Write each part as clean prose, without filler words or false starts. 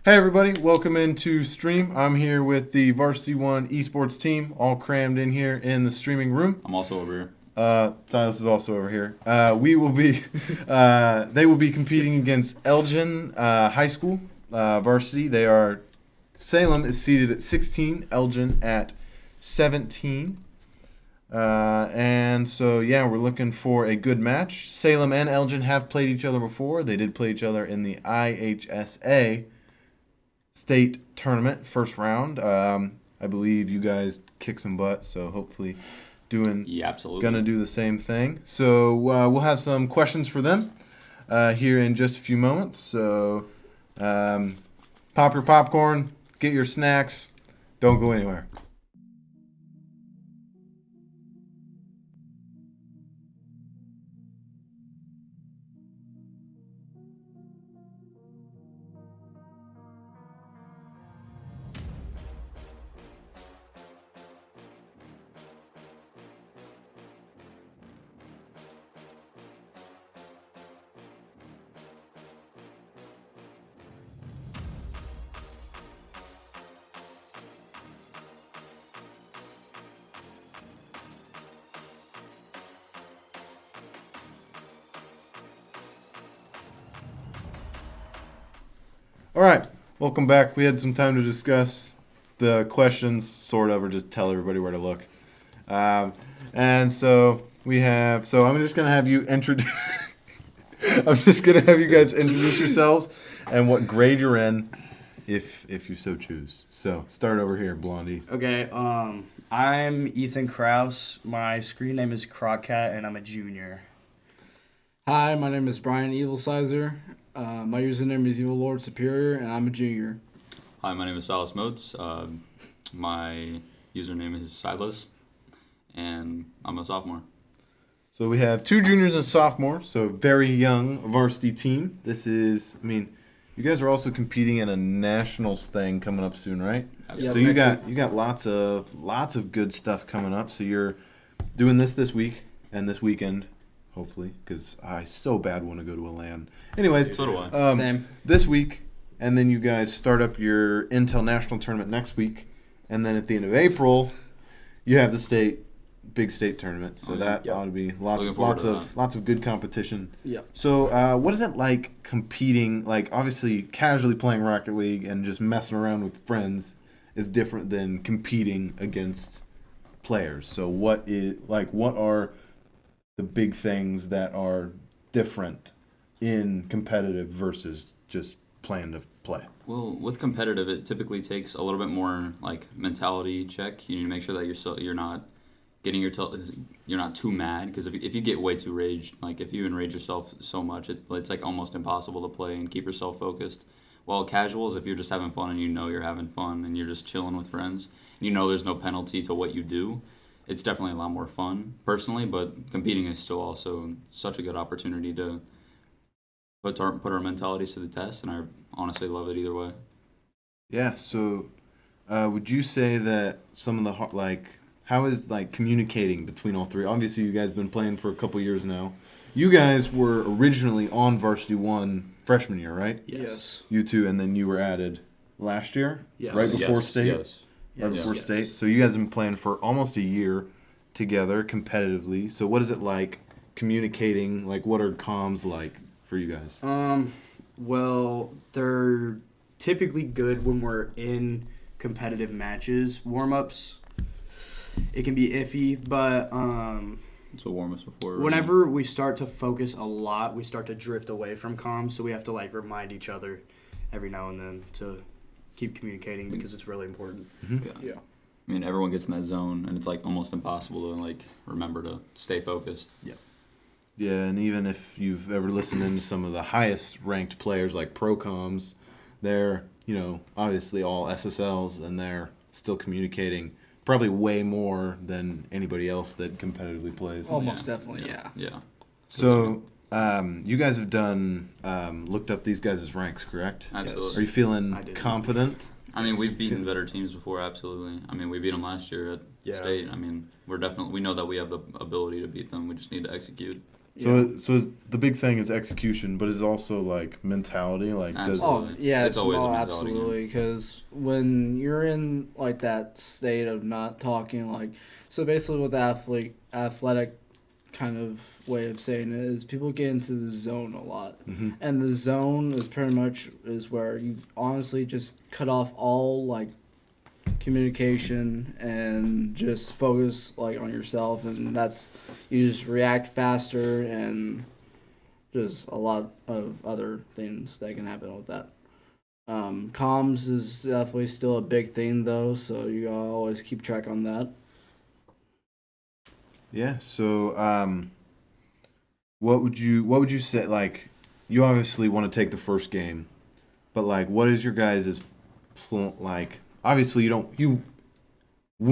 Hey everybody, welcome into stream. I'm here with the Varsity 1 esports team, all crammed in here in the streaming room. I'm also over here. Silas is also over here. We will be, they will be competing against Elgin High School varsity. Salem is seated at 16, Elgin at 17. And so, yeah, we're looking for a good match. Salem and Elgin have played each other before. They did play each other in the IHSA state tournament first round. I believe you guys kicked some butt, so hopefully absolutely gonna do the same thing. So we'll have some questions for them here in just a few moments. So pop your popcorn, get your snacks, don't go anywhere. All right, welcome back. We had some time to discuss the questions, sort of, or just tell everybody where to look. And so we have. So I'm just gonna have you introduce. I'm just gonna have you guys introduce yourselves and what grade you're in, if you so choose. So start over here, Blondie. Okay, I'm Ethan Kraus. My screen name is Croccat, and I'm a junior. Hi, my name is Brian Evilsizer. My username is Evil Lord Superior, and I'm a junior. Hi, my name is Silas Motes. My username is Silas, and I'm a sophomore. So we have two juniors and sophomores, so very young varsity team. This is, you guys are also competing in a nationals thing coming up soon, right? Absolutely. So you got lots of good stuff coming up. So you're doing this week and this weekend, hopefully, because I so bad want to go to a LAN. Anyways, So do I. Same. This week, and then you guys start up your Intel National Tournament next week, and then at the end of April, you have the big state tournament. So that ought to be lots of good competition. Yep. So what is it like competing? Like obviously, casually playing Rocket League and just messing around with friends is different than competing against players. So what are the big things that are different in competitive versus just playing to play? Well, with competitive, it typically takes a little bit more like mentality check. You need to make sure that you're not getting you're not too mad, because if you get way too raged, like if you enrage yourself so much, it's like almost impossible to play and keep yourself focused. While casuals, if you're just having fun and you know you're having fun and you're just chilling with friends, and you know there's no penalty to what you do, it's definitely a lot more fun personally. But competing is still also such a good opportunity to put our mentalities to the test, and I honestly love it either way. Yeah. So would you say that some of the how is communicating between all three? Obviously, you guys have been playing for a couple years now. You guys were originally on Varsity 1 freshman year, right? Yes. You two, and then you were added last year, Yes. right before Yes, state. yes. Right before state. So you guys have been playing for almost a year together competitively. So what is it like communicating? Like, what are comms like for you guys? Well, they're typically good when we're in competitive matches. Warm-ups, it can be iffy, but That's what warm-ups before. whenever we start to focus a lot, we start to drift away from comms, so we have to remind each other every now and then to keep communicating, because it's really important. Yeah. I mean, everyone gets in that zone, and it's like almost impossible to remember to stay focused. Yeah, and even if you've ever listened to some of the highest ranked players like pro comms, they're, obviously all SSLs, and they're still communicating probably way more than anybody else that competitively plays. Almost definitely, yeah. Yeah. So you guys have done looked up these guys' ranks, correct? Absolutely. Are you feeling I did. confident? I mean, we've beaten better teams before, absolutely. I mean, we beat them last year at state. I mean, we know that we have the ability to beat them. We just need to execute. So the big thing is execution, but is also like mentality. Like does Absolutely. Yeah, It's always a mentality game. absolutely, because when you're in like that state of not talking, like, so basically what the athletic kind of way of saying it is people get into the zone a lot, and the zone is pretty much is where you honestly just cut off all like communication and just focus like on yourself, and that's you just react faster and just a lot of other things that can happen with that. Comms is definitely still a big thing though, so you gotta always keep track on that. Yeah. So what would you say? Like, you obviously want to take the first game, but like, what is your guys' like? Obviously,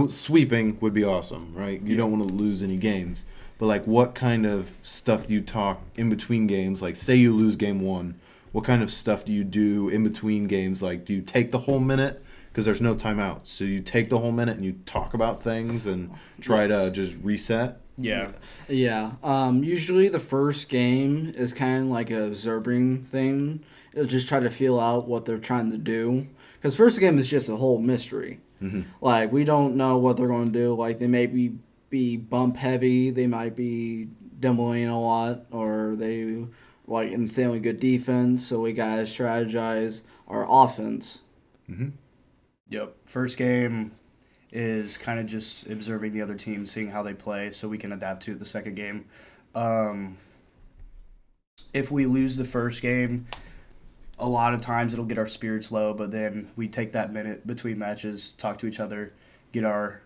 sweeping would be awesome, right? You don't want to lose any games, but like, what kind of stuff do you talk in between games? Like, say you lose game one, what kind of stuff do you do in between games? Like, do you take the whole minute? Because there's no timeout, so you take the whole minute and you talk about things and try to just reset. Yeah. Yeah. Usually the first game is kind of like a observing thing. It'll just try to feel out what they're trying to do. Because first game is just a whole mystery. Like, we don't know what they're going to do. Like, they may be bump heavy. They might be demoing a lot. Or they, like, insanely good defense. So we got to strategize our offense. Yep. First game is kind of just observing the other team, seeing how they play, so we can adapt to the second game. If we lose the first game, a lot of times it'll get our spirits low, but then we take that minute between matches, talk to each other, get our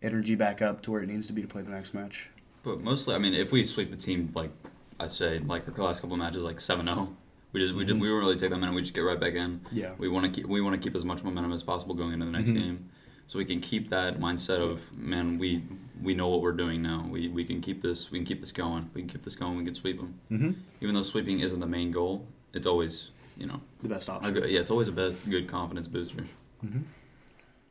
energy back up to where it needs to be to play the next match. But mostly, I mean, if we sweep the team, like I say, like our last couple of matches, like 7-0, we wouldn't really take that minute. We just get right back in. Yeah. We want to keep as much momentum as possible going into the next game, so we can keep that mindset of, man, we know what we're doing now. We can keep this. We can keep this going. We can keep this going. We can sweep them. Even though sweeping isn't the main goal, it's always The best option. it's always a good confidence booster.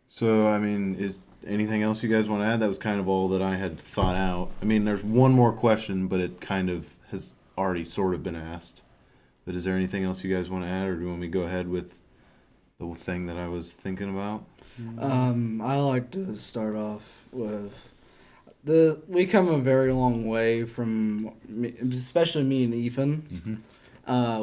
So, I mean, is anything else you guys want to add? That was kind of all that I had thought out. I mean, there's one more question, but it kind of has already sort of been asked. But is there anything else you guys want to add, or do you want me to go ahead with the thing that I was thinking about? I like to start off with we come a very long way from, especially me and Ethan.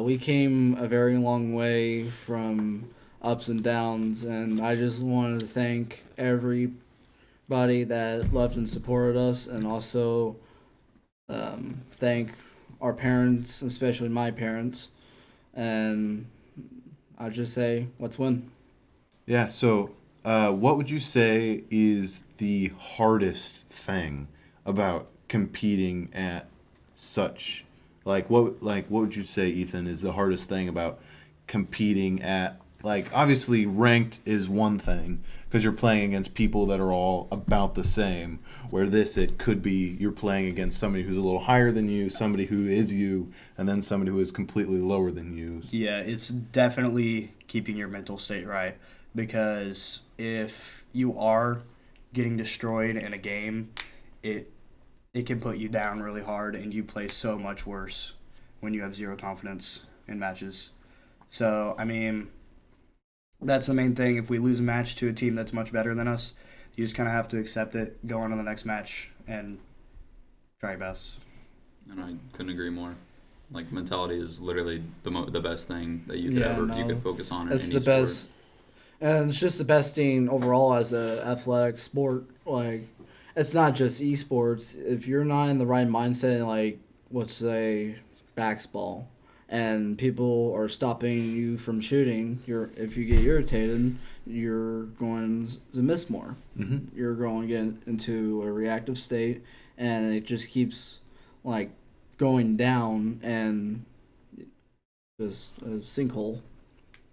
We came a very long way from ups and downs, and I just wanted to thank everybody that loved and supported us, and also thank our parents, especially my parents, and I'll just say, let's win. Yeah, so what would you say is the hardest thing about competing at such, what would you say, Ethan, is the hardest thing about competing at, like, obviously ranked is one thing because you're playing against people that are all about the same, where it could be you're playing against somebody who's a little higher than you, somebody who is you, and then somebody who is completely lower than you. Yeah, it's definitely keeping your mental state right, because if you are getting destroyed in a game, it can put you down really hard, and you play so much worse when you have zero confidence in matches. So, I mean, that's the main thing. If we lose a match to a team that's much better than us, you just kind of have to accept it, go on to the next match, and try your best. And I couldn't agree more. Like, mentality is literally the best thing that you could you could focus on. It's in the any best, sport. and it's just the best thing overall as a athletic sport. Like, it's not just esports. If you're not in the right mindset, like, let's say basketball, and people are stopping you from shooting, if you get irritated, you're going to miss more. You're going to get into a reactive state, and it just keeps like going down and just a sinkhole.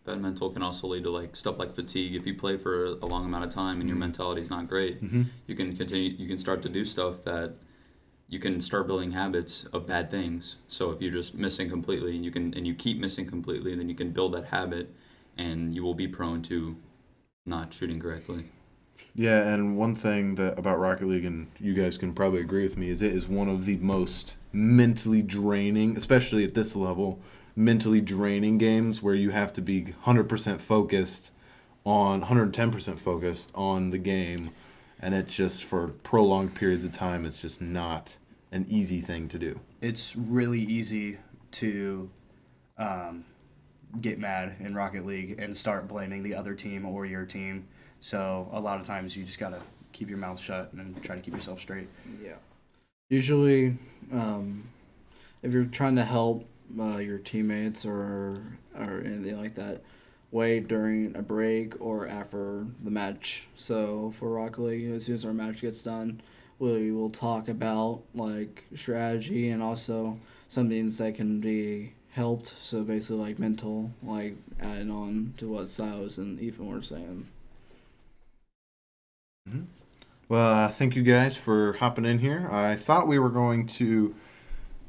Bad mental can also lead to like stuff like fatigue. If you play for a long amount of time and your mentality's not great, you can start to do stuff that you can start building habits of bad things. So if you're just missing completely, and you keep missing completely, then you can build that habit, and you will be prone to not shooting correctly. Yeah, and one thing that about Rocket League, and you guys can probably agree with me, is it is one of the most mentally draining, especially at this level, mentally draining games where you have to be 100% focused on 110% focused on the game, and it's just for prolonged periods of time. It's just not an easy thing to do. It's really easy to get mad in Rocket League and start blaming the other team or your team. So a lot of times you just gotta keep your mouth shut and try to keep yourself straight. Yeah. Usually, if you're trying to help your teammates or anything like that, wait during a break or after the match. So for Rocket League, as soon as our match gets done, we will talk about like strategy and also some things that can be helped. So basically, like mental, like adding on to what Silas and Ethan were saying. Mm-hmm. Well, thank you guys for hopping in here. I thought we were going to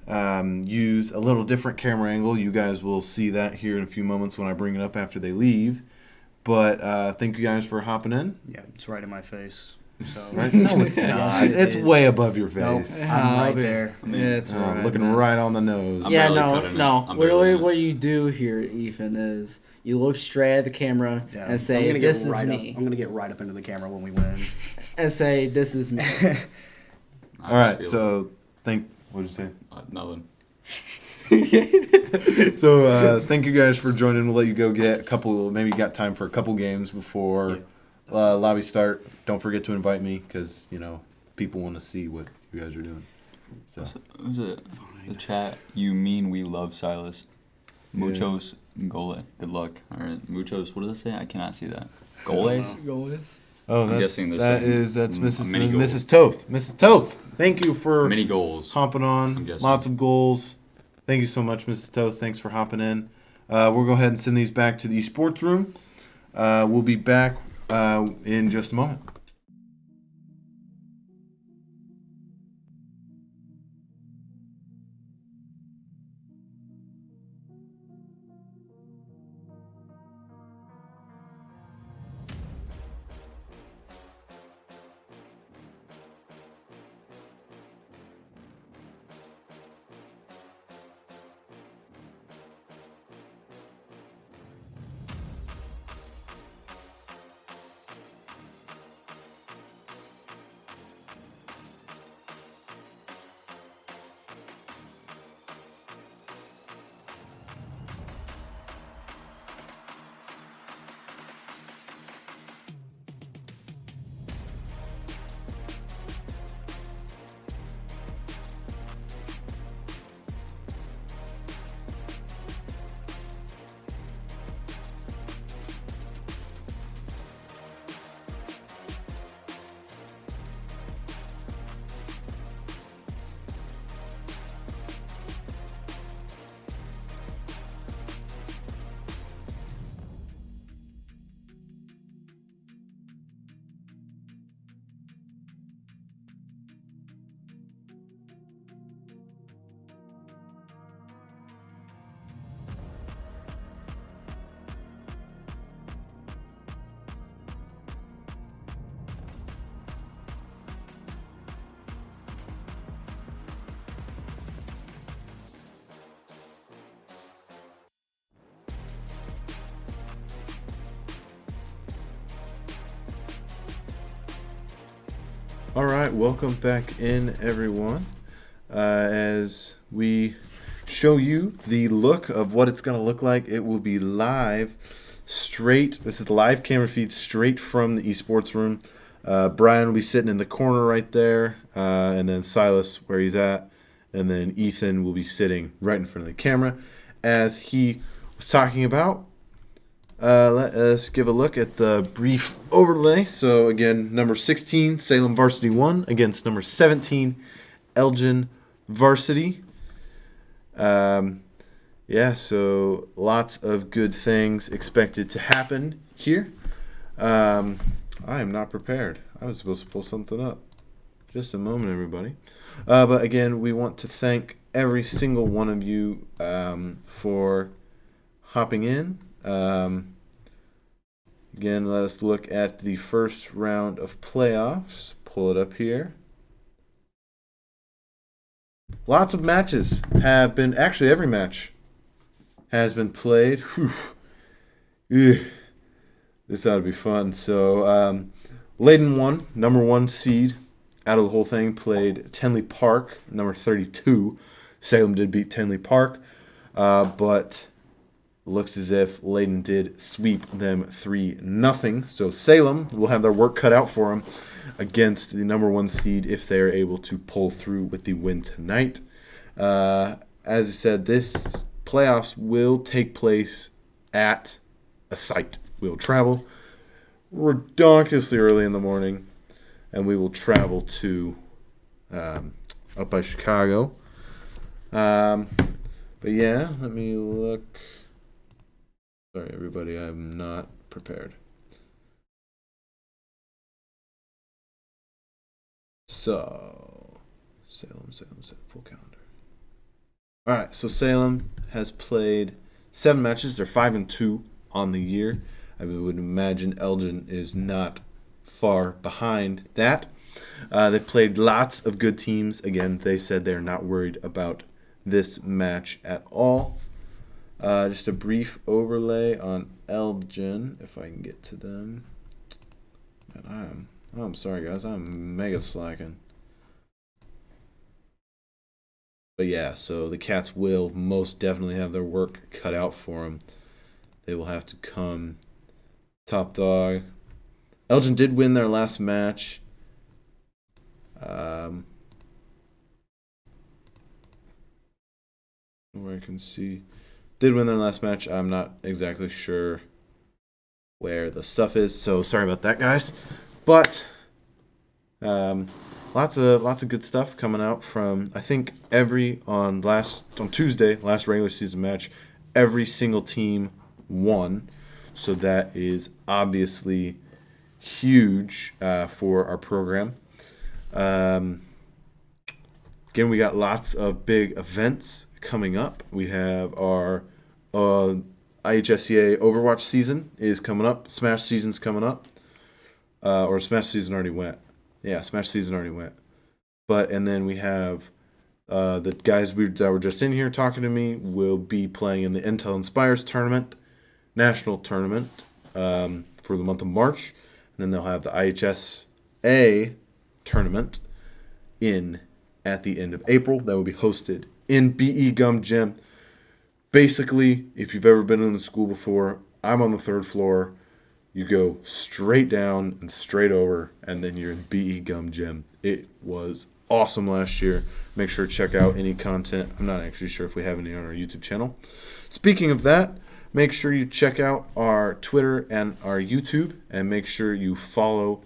use a little different camera angle. You guys will see that here in a few moments when I bring it up after they leave. But thank you guys for hopping in. Yeah, it's right in my face. So Right? No, it's not. Yes, it It's is. way above your Nope, face. I'm right Okay. there. I mean, Yeah, it's alright. Looking man. right on the nose. I'm Yeah, barely no, cutting it. no. I'm Really, barely in it. what you do here, Ethan, is you look straight at the camera Yeah. and say, I'm gonna "This get is right me," Up, I'm gonna get right up into the camera when we win. and say, "This is me." I All right, just feel so what did you say? nothing. So thank you guys for joining. We'll let you go get a couple. Maybe you got time for a couple games before lobby start. Don't forget to invite me because people want to see what you guys are doing. So Who's it? The chat. You mean we love Silas? Muchos gole. Good luck. All right, muchos. What does it say? I cannot see that. Goles. Goalies. oh, I'm guessing they're saying that's Mrs. many goals. Mrs. Toth. Mrs. Toth. Thank you for Many goals. hopping I'm on. guessing. Lots of goals. Thank you so much, Mrs. Toth. Thanks for hopping in. We'll go ahead and send these back to the esports room. We'll be back in just a moment. All right, welcome back in, everyone. As we show you the look of what it's going to look like, it will be live straight. This is live camera feed straight from the esports room. Brian will be sitting in the corner right there, and then Silas where he's at, and then Ethan will be sitting right in front of the camera. As he was talking about, let us give a look at the brief overlay. So again, number 16, Salem Varsity 1 against number 17, Elgin Varsity. So lots of good things expected to happen here. I am not prepared. I was supposed to pull something up. Just a moment, everybody. But again, we want to thank every single one of you for hopping in. Again, let us look at the first round of playoffs. Pull it up here. Lots of matches have been, actually every match has been played. Whew. Ugh. This ought to be fun. So, Leyden won, number 1 seed out of the whole thing, played Tenley Park, number 32. Salem did beat Tenley Park, but looks as if Leyden did sweep them 3-0. So Salem will have their work cut out for them against the number 1 seed if they're able to pull through with the win tonight. As I said, this playoffs will take place at a site. We'll travel redonkulously early in the morning, and we will travel to up by Chicago. But yeah, let me look. Sorry, everybody, I'm not prepared. So, Salem, full calendar. All right, so Salem has played 7 matches. They're 5-2 on the year. I would imagine Elgin is not far behind that. They've played lots of good teams. Again, they said they're not worried about this match at all. Just a brief overlay on Elgin, if I can get to them. Man, I'm sorry, guys. I'm mega slacking. But yeah, so the Cats will most definitely have their work cut out for them. They will have to come top dog. Elgin did win their last match. Where I can see. Did win their last match. I'm not exactly sure where the stuff is, so sorry about that, guys. But lots of good stuff coming out from, I think, on Tuesday, last regular season match, every single team won. So that is obviously huge for our program. Again, we got lots of big events coming up. We have our IHSEA Overwatch season is coming up. Smash season's coming up. Or Smash season already went. Yeah, Smash season already went. And then we have the guys that were just in here talking to me will be playing in the Intel Inspires tournament, national tournament, for the month of March. And then they'll have the IHSA tournament at the end of April. That will be hosted in BE Gum Gym. Basically, if you've ever been in the school before, I'm on the 3rd floor. You go straight down and straight over, and then you're in BE Gum Gym. It was awesome last year. Make sure to check out any content. I'm not actually sure if we have any on our YouTube channel. Speaking of that, make sure you check out our Twitter and our YouTube, and make sure you follow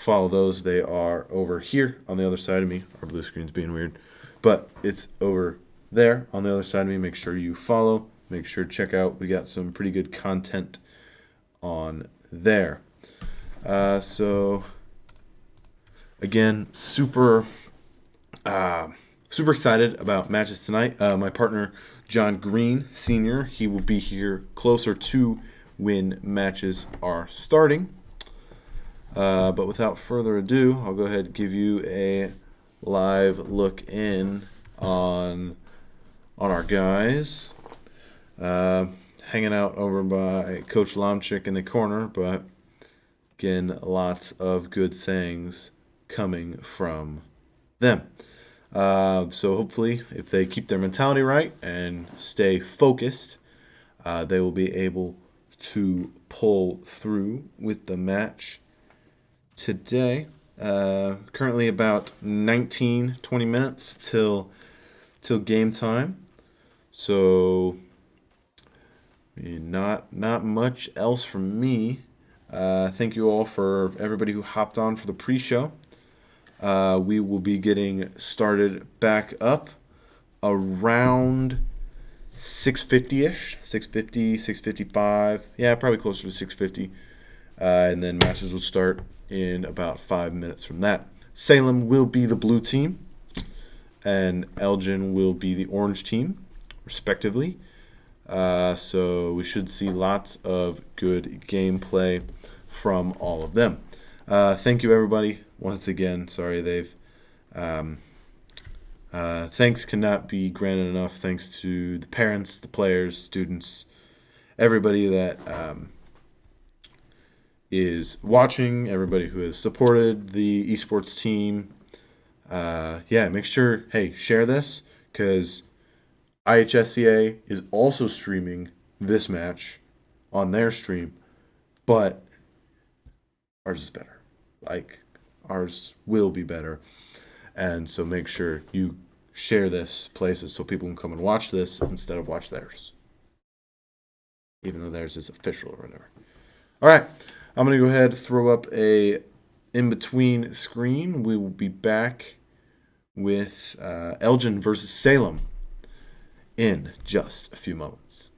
those. They are over here on the other side of me. Our blue screen's being weird, but it's over there on the other side of me. Make sure you follow. Make sure to check out. We got some pretty good content on there. So again, super excited about matches tonight. My partner John Green Sr., he will be here closer to when matches are starting. But without further ado, I'll go ahead and give you a live look in on our guys. Hanging out over by Coach Lomchick in the corner, but again, lots of good things coming from them. So hopefully, if they keep their mentality right and stay focused, they will be able to pull through with the match today. Currently about 19-20 minutes till game time. So not much else from me. Thank you all for everybody who hopped on for the pre-show. We will be getting started back up around 6:50-ish, 6:50, 6:55. Yeah, probably closer to 6:50. And then matches will start in about 5 minutes from that. Salem will be the blue team, and Elgin will be the orange team, respectively. So we should see lots of good gameplay from all of them. Thank you, everybody. Once again, sorry they've. Thanks cannot be granted enough. Thanks to the parents, the players, students, everybody that is watching, everybody who has supported the esports team. Make sure, share this, because IHSEA is also streaming this match on their stream, but ours is better. Ours will be better. And so make sure you share this places so people can come and watch this instead of watch theirs. Even though theirs is official or whatever. All right. I'm going to go ahead and throw up a in-between screen. We will be back with Elgin versus Salem in just a few moments.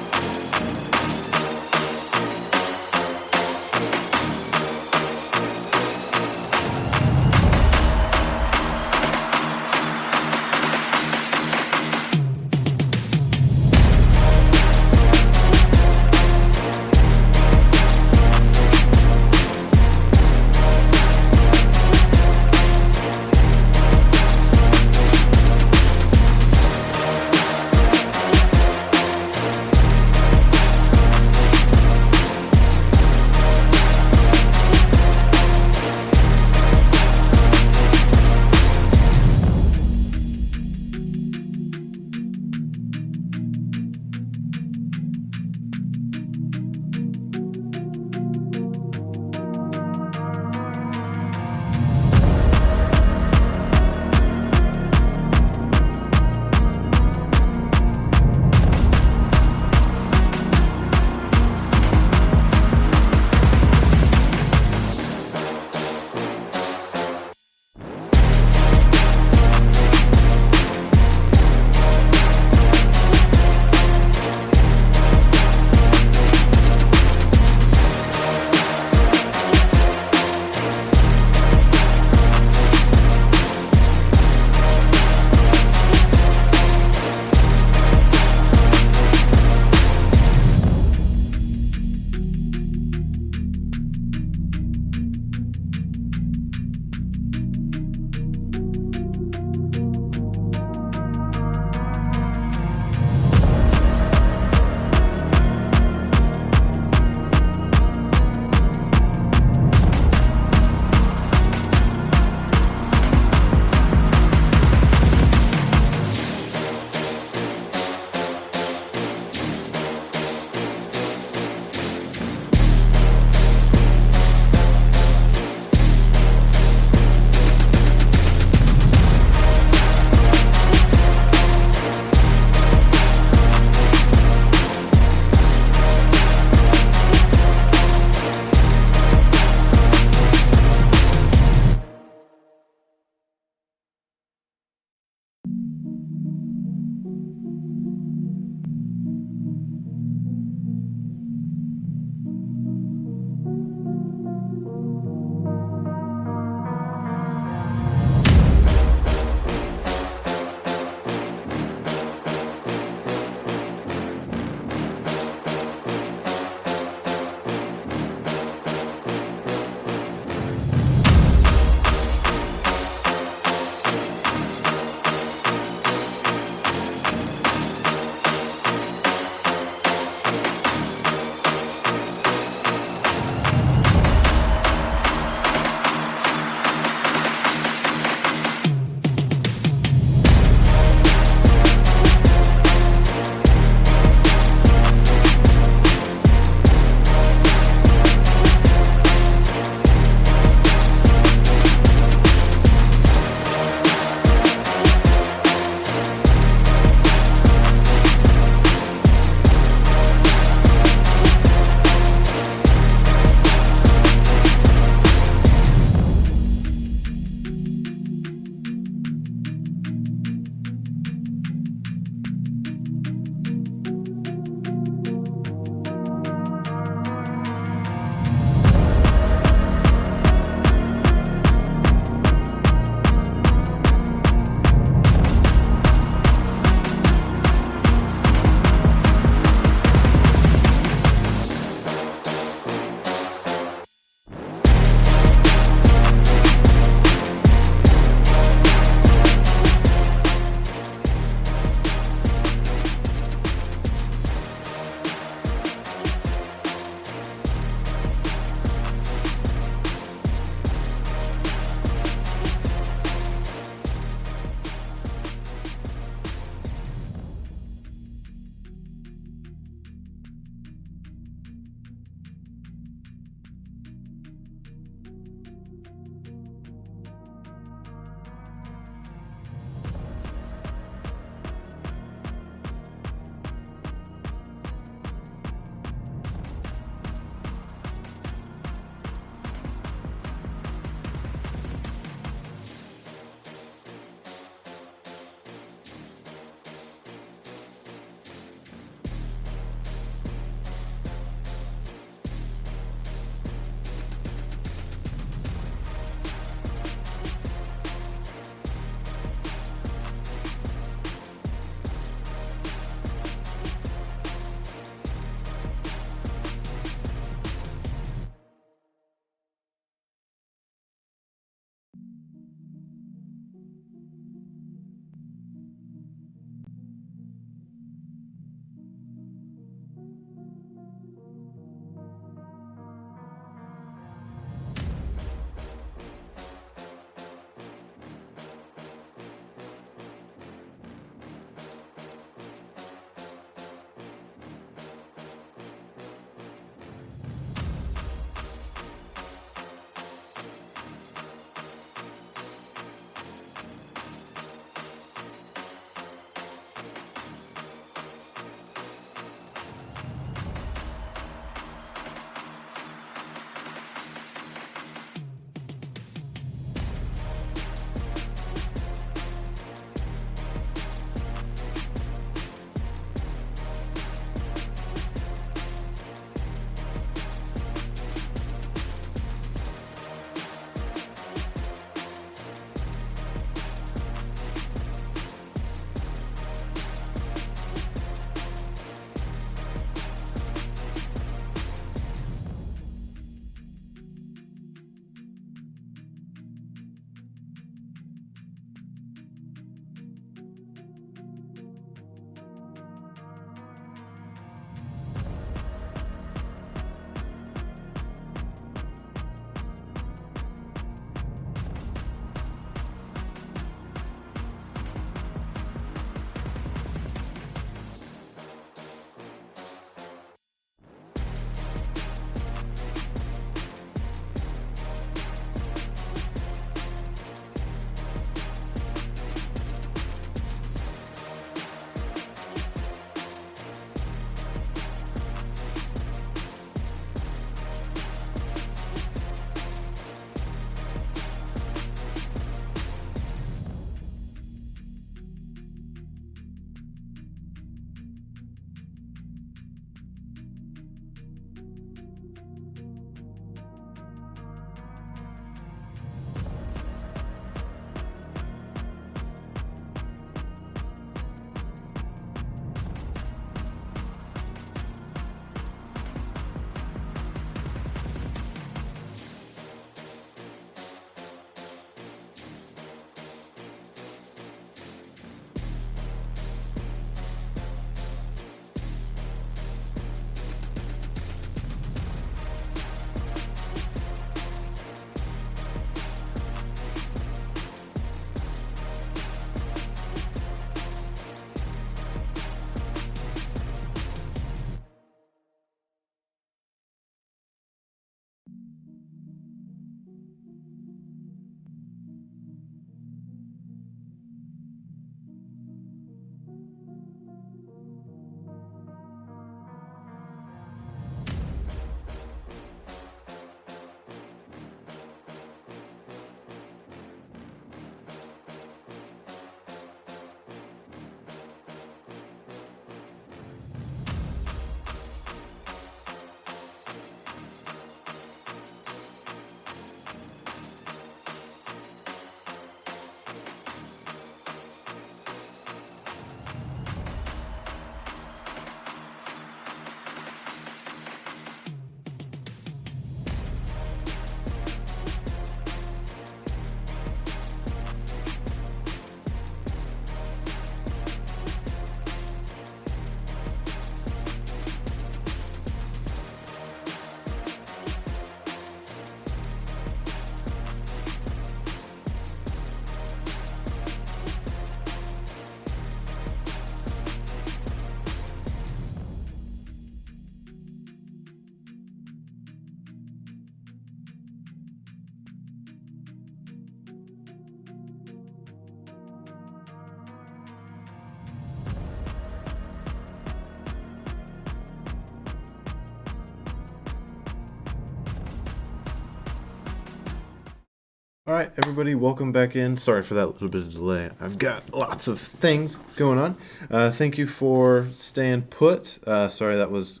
All right, everybody, welcome back in. Sorry for that little bit of delay. I've got lots of things going on. Thank you for staying put. Sorry, that was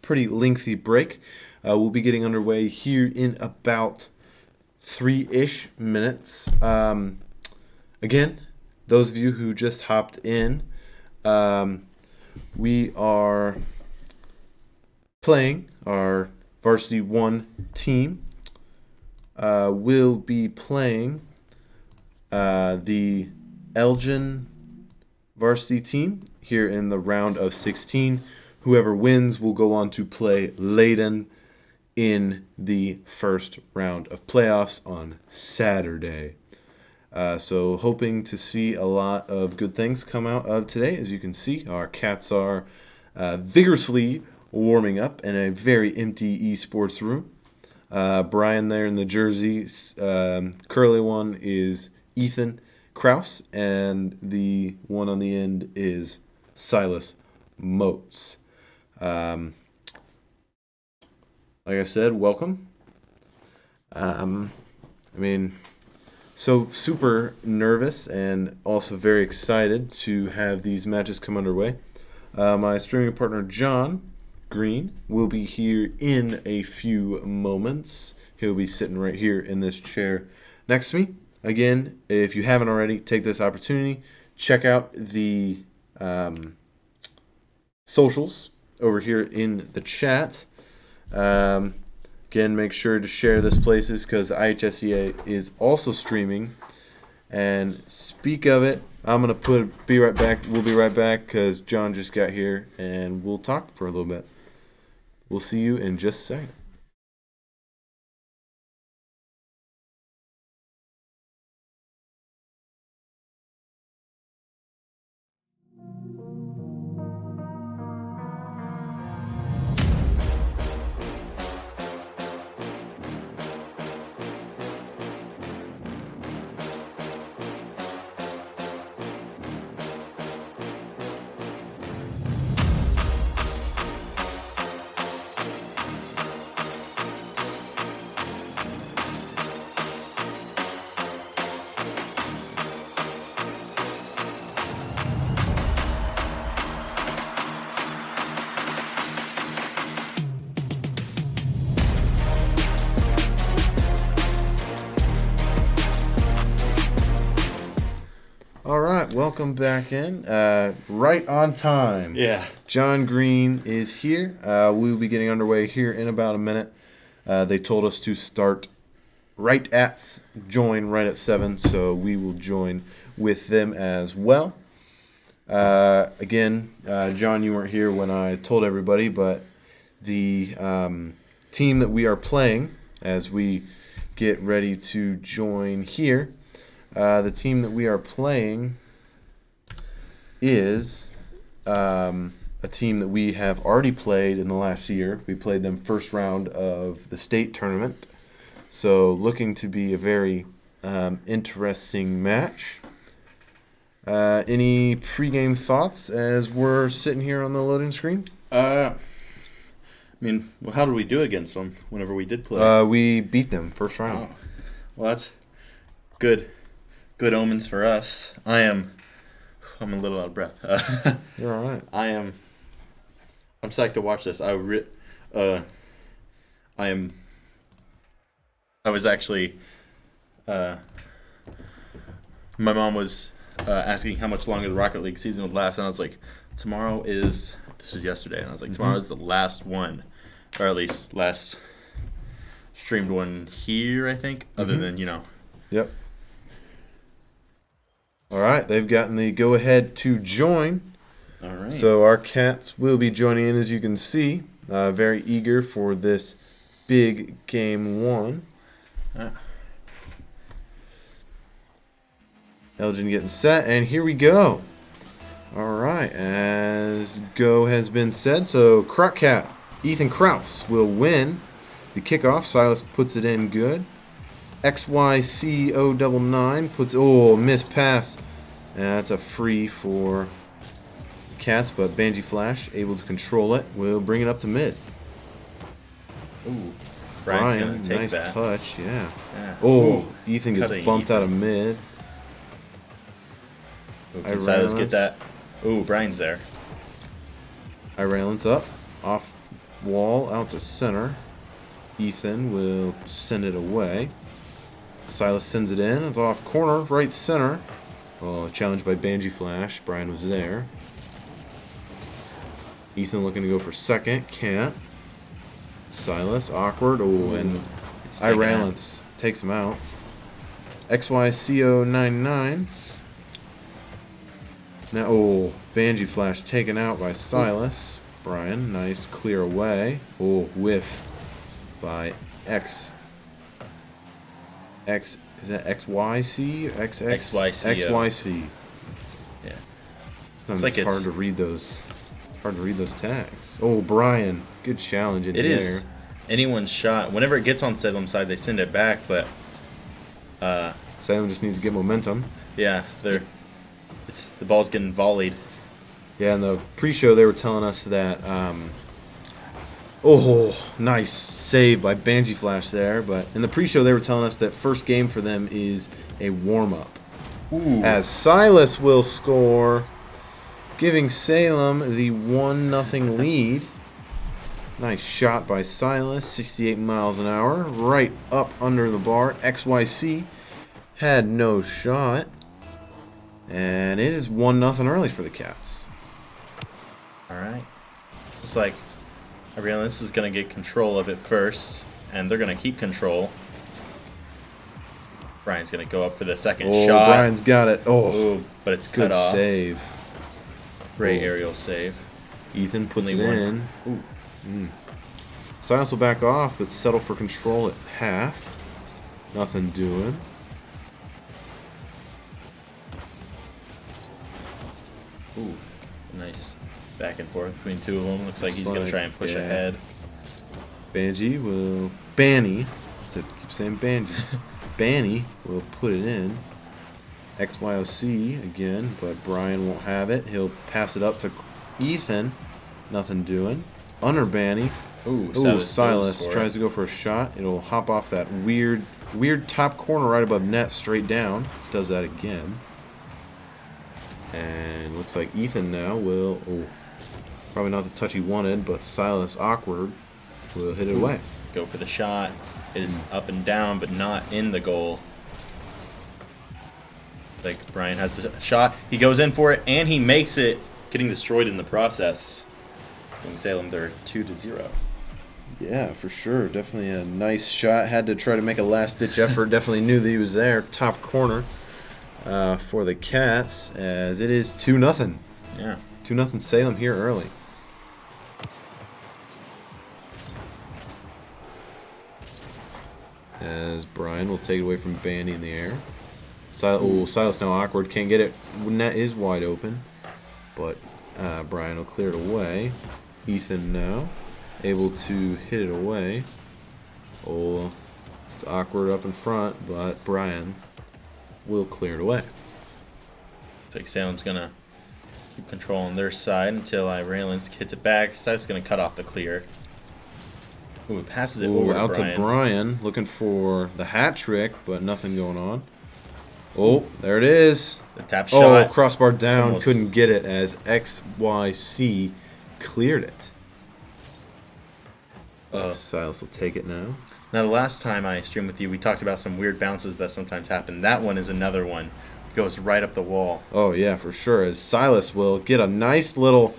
pretty lengthy break. We'll be getting underway here in about 3-ish minutes. Again, those of you who just hopped in, we are playing our Varsity 1 team. Will be playing the Elgin varsity team here in the round of 16. Whoever wins will go on to play Leyden in the first round of playoffs on Saturday. So hoping to see a lot of good things come out of today. As you can see, our Cats are vigorously warming up in a very empty esports room. Brian there in the jersey, curly one is Ethan Kraus, and the one on the end is Silas Moats. Like I said, welcome. So super nervous and also very excited to have these matches come underway. My streaming partner, John Green, will be here in a few moments. He'll be sitting right here in this chair next to me. Again, if you haven't already, take this opportunity. Check out the socials over here in the chat. Again, make sure to share this places because IHSEA is also streaming. And speak of it, I'm going to be right back. We'll be right back because John just got here and we'll talk for a little bit. We'll see you in just a second. All right, welcome back in. Right on time. Yeah. John Green is here. We will be getting underway here in about a minute. They told us to start join right at 7, so we will join with them as well. Again, John, you weren't here when I told everybody, but the team that we are playing as we get ready to join here, the team that we are playing is a team that we have already played in the last year. We played them first round of the state tournament. So looking to be a very interesting match. Any pregame thoughts as we're sitting here on the loading screen? How did we do against them whenever we did play? We beat them first round. Oh. Well, that's good omens for us. I'm a little out of breath. You're all right. I'm psyched to watch this. I was actually my mom was asking how much longer the Rocket League season would last, and I was like, this was yesterday, and I was like, tomorrow is the last one, or at least last streamed one here, I think, other than, Yep. All right, they've gotten the go-ahead to join. All right. So our Cats will be joining in, as you can see. Very eager for this big game one. Elgin getting set, and here we go. All right, as go has been said, so Crockcat, Ethan Kraus will win the kickoff. Silas puts it in good. XYCO99 puts, missed pass. That's a free for Cats, but Banji Flash able to control it. Will bring it up to mid. Ooh. Brian's Brian, gonna take nice that. touch, yeah. Yeah. Oh, Ooh, Ethan gets cutting bumped out of Ethan. mid. Ooh, can Silas get Irelance. that? Ooh, Brian's there. Irelance up, off wall, out to center. Ethan will send it away. Silas sends it in. It's off corner, right center. Oh, challenged by Banji Flash. Brian was there. Ethan looking to go for second. Can't. Silas, awkward. Oh, and It's taken out. Irelance takes him out. XYCO99. Now, oh, Banji Flash taken out by Silas. Brian, nice, clear away. Oh, whiff by X. Is that XYC? XYCO. XYC. Yeah. Sometimes like it's hard it's- to read those. Hard to read those tags. Oh, Brian, good challenge in It the is air. anyone's shot. Whenever it gets on Salem's side, they send it back. But Salem just needs to get momentum. yeah, the ball's getting volleyed. Yeah, in the pre-show they were telling us that. Oh, nice save by Banji Flash there. But in the pre-show they were telling us that first game for them is a warm-up. Ooh. As Silas will score, giving Salem the 1-0 lead. Nice shot by Silas, 68 miles an hour, right up under the bar. XYC had no shot. And it is 1-0 early for the Cats. All right. It's like Irelance is going to get control of it first, and they're going to keep control. Brian's going to go up for the second Oh, shot. Brian's got it. Oh, Ooh, but it's good cut off. save. Great Oh. aerial save. Ethan puts Only it one. in. Ooh. Silas will back off, but settle for control at half. Nothing doing. Ooh, nice back and forth between two of them. Looks like he's Looks going to like, try and push yeah. ahead. Banji will... Banny. I keep saying Banji. Banny will put it in. XYOC again, but Brian won't have it. He'll pass it up to Ethan. Nothing doing. Under Banny. Ooh, Ooh, goes Silas for it. tries to go for a shot. It'll hop off that weird top corner right above net straight down. Does that again. And looks like Ethan now will... Oh, probably not the touch he wanted, but Silas, awkward, will hit it away. Go for the shot. It is up and down, but not in the goal. Like Brian has the shot. He goes in for it, and he makes it, getting destroyed in the process. In Salem, they're 2-0. Yeah, for sure. Definitely a nice shot. Had to try to make a last-ditch effort. Definitely knew that he was there. Top corner for the Cats, as it is 2-0. Yeah. 2-0 Salem here early. As Brian will take it away from Bandy in the air. Silas now awkward. Can't get it. Net is wide open. But Brian will clear it away. Ethan now able to hit it away. Oh, it's awkward up in front, but Brian will clear it away. Looks like Salem's going to keep control on their side until Irelance hits it back. Silas going to cut off the clear. Ooh, it passes it Ooh, over out to Brian. to Brian, looking for the hat trick, but nothing going on. Oh, there it is. The tap Oh, shot. crossbar down, almost- couldn't get it as XYC cleared it. Silas will take it now. Now, the last time I streamed with you, we talked about some weird bounces that sometimes happen. That one is another one. It goes right up the wall. Oh yeah, for sure. As Silas will get a nice little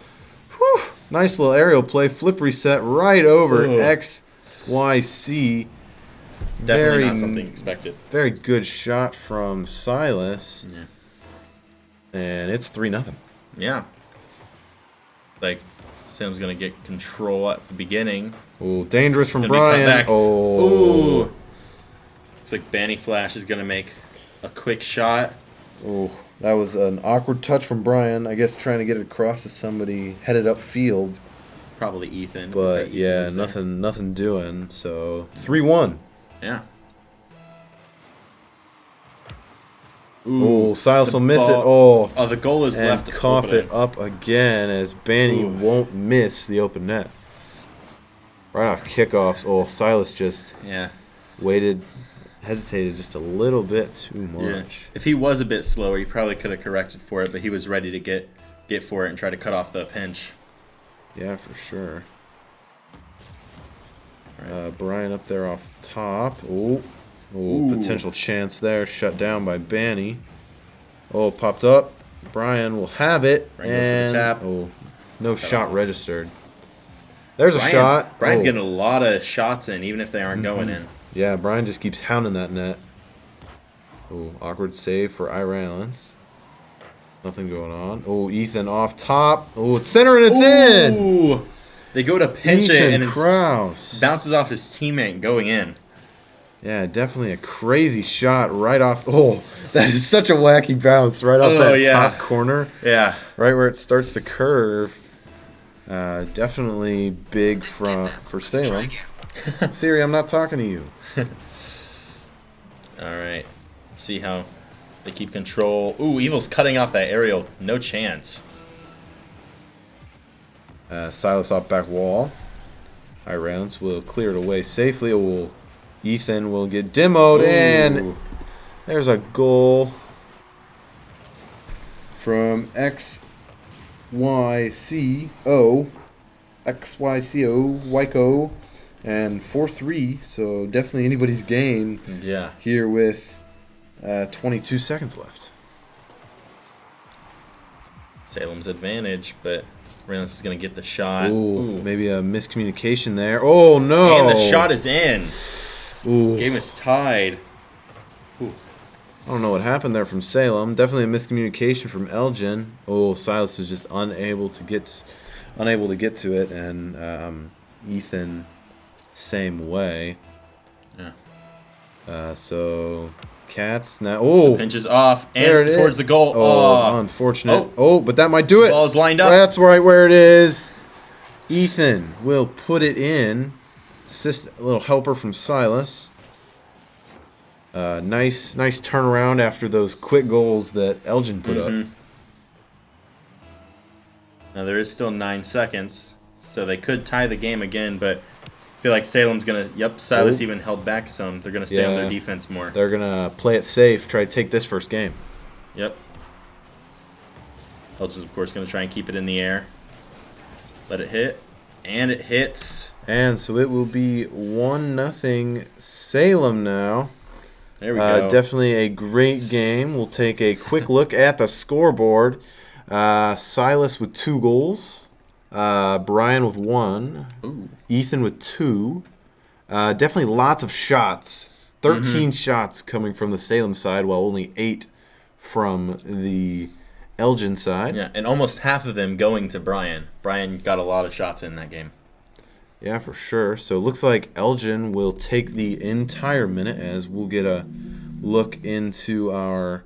aerial play, flip reset right over Ooh. XYC. Definitely Very not something expected. Very good shot from Silas, Yeah. and it's 3-0. Yeah. Like, Sam's going to get control at the beginning. Oh, dangerous from Gonna be cut Brian. back. Oh, Ooh. Looks like Banny Flash is going to make a quick shot. oh, that was an awkward touch from Brian. I guess trying to get it across to somebody headed upfield, Probably Ethan. but Ethan yeah, was there. nothing doing. So 3-1. Yeah. Oh, Silas the will miss it. ball- Oh, Oh, the goal is and left cough opening. it up again as Banny Ooh. won't miss the open net. right off kickoffs. Oh, Silas just Yeah. hesitated just a little bit too much. Yeah. If he was a bit slower, he probably could have corrected for it, but he was ready to get for it and try to cut off the pinch. Yeah, for sure. Brian up there off top. Oh, Ooh. potential chance there. Shut down by Banny. Oh, popped up. Brian will have it. Brian goes for the And tap. oh, no shot registered. There's a shot. Brian's Oh. getting a lot of shots in, even if they aren't going in. Yeah, Brian just keeps hounding that net. Oh, awkward save for Irons. Nothing going on. Oh, Ethan off top. Oh, it's center and it's in. Ooh. They go to pinch it Ethan and it Kraus. bounces off his teammate going in. Yeah, definitely a crazy shot right off. Oh, that is such a wacky bounce right off Oh, that yeah. top corner, Yeah. right where it starts to curve. Definitely big for Salem. Siri, I'm not talking to you. All right. Let's see how they keep control. Ooh, Evil's cutting off that aerial. No chance. Silas off back wall. Irons will clear it away safely. Oh, Ethan will get demoed, and Ooh. there's a goal from XYCO, Wyco, and 4-3. So definitely anybody's game Yeah. here with 22 seconds left. Salem's advantage, but Reynolds is going to get the shot. Ooh, maybe a miscommunication there. Oh, no. And the shot is in. Ooh. Game is tied. I don't know what happened there from Salem. Definitely a miscommunication from Elgin. Oh, Silas was just unable to get to it, and Ethan same way. Yeah. So Cats now. Oh, Pinches off there and it towards is. the goal. Oh, unfortunate. Oh. Oh, but that might do it. Ball is lined up. That's right where it is. Ethan will put it in. Assist, a little helper from Silas. Nice turnaround after those quick goals that Elgin put up. Now there is still 9 seconds, so they could tie the game again, but I feel like Salem's gonna. Yep, Silas Oh. even held back some. They're gonna stay on Yeah. their defense more. They're gonna play it safe, try to take this first game. Yep. Elgin's of course gonna try and keep it in the air. Let it hit, and it hits. And so it will be 1-0 Salem now. There we go. Definitely a great game. We'll take a quick look at the scoreboard. Silas with 2 goals. Brian with 1. Ooh. Ethan with 2. Definitely lots of shots. 13 shots coming from the Salem side, while only 8 from the Elgin side. Yeah, and almost half of them going to Brian. Brian got a lot of shots in that game. Yeah, for sure. So it looks like Elgin will take the entire minute, as we'll get a look into our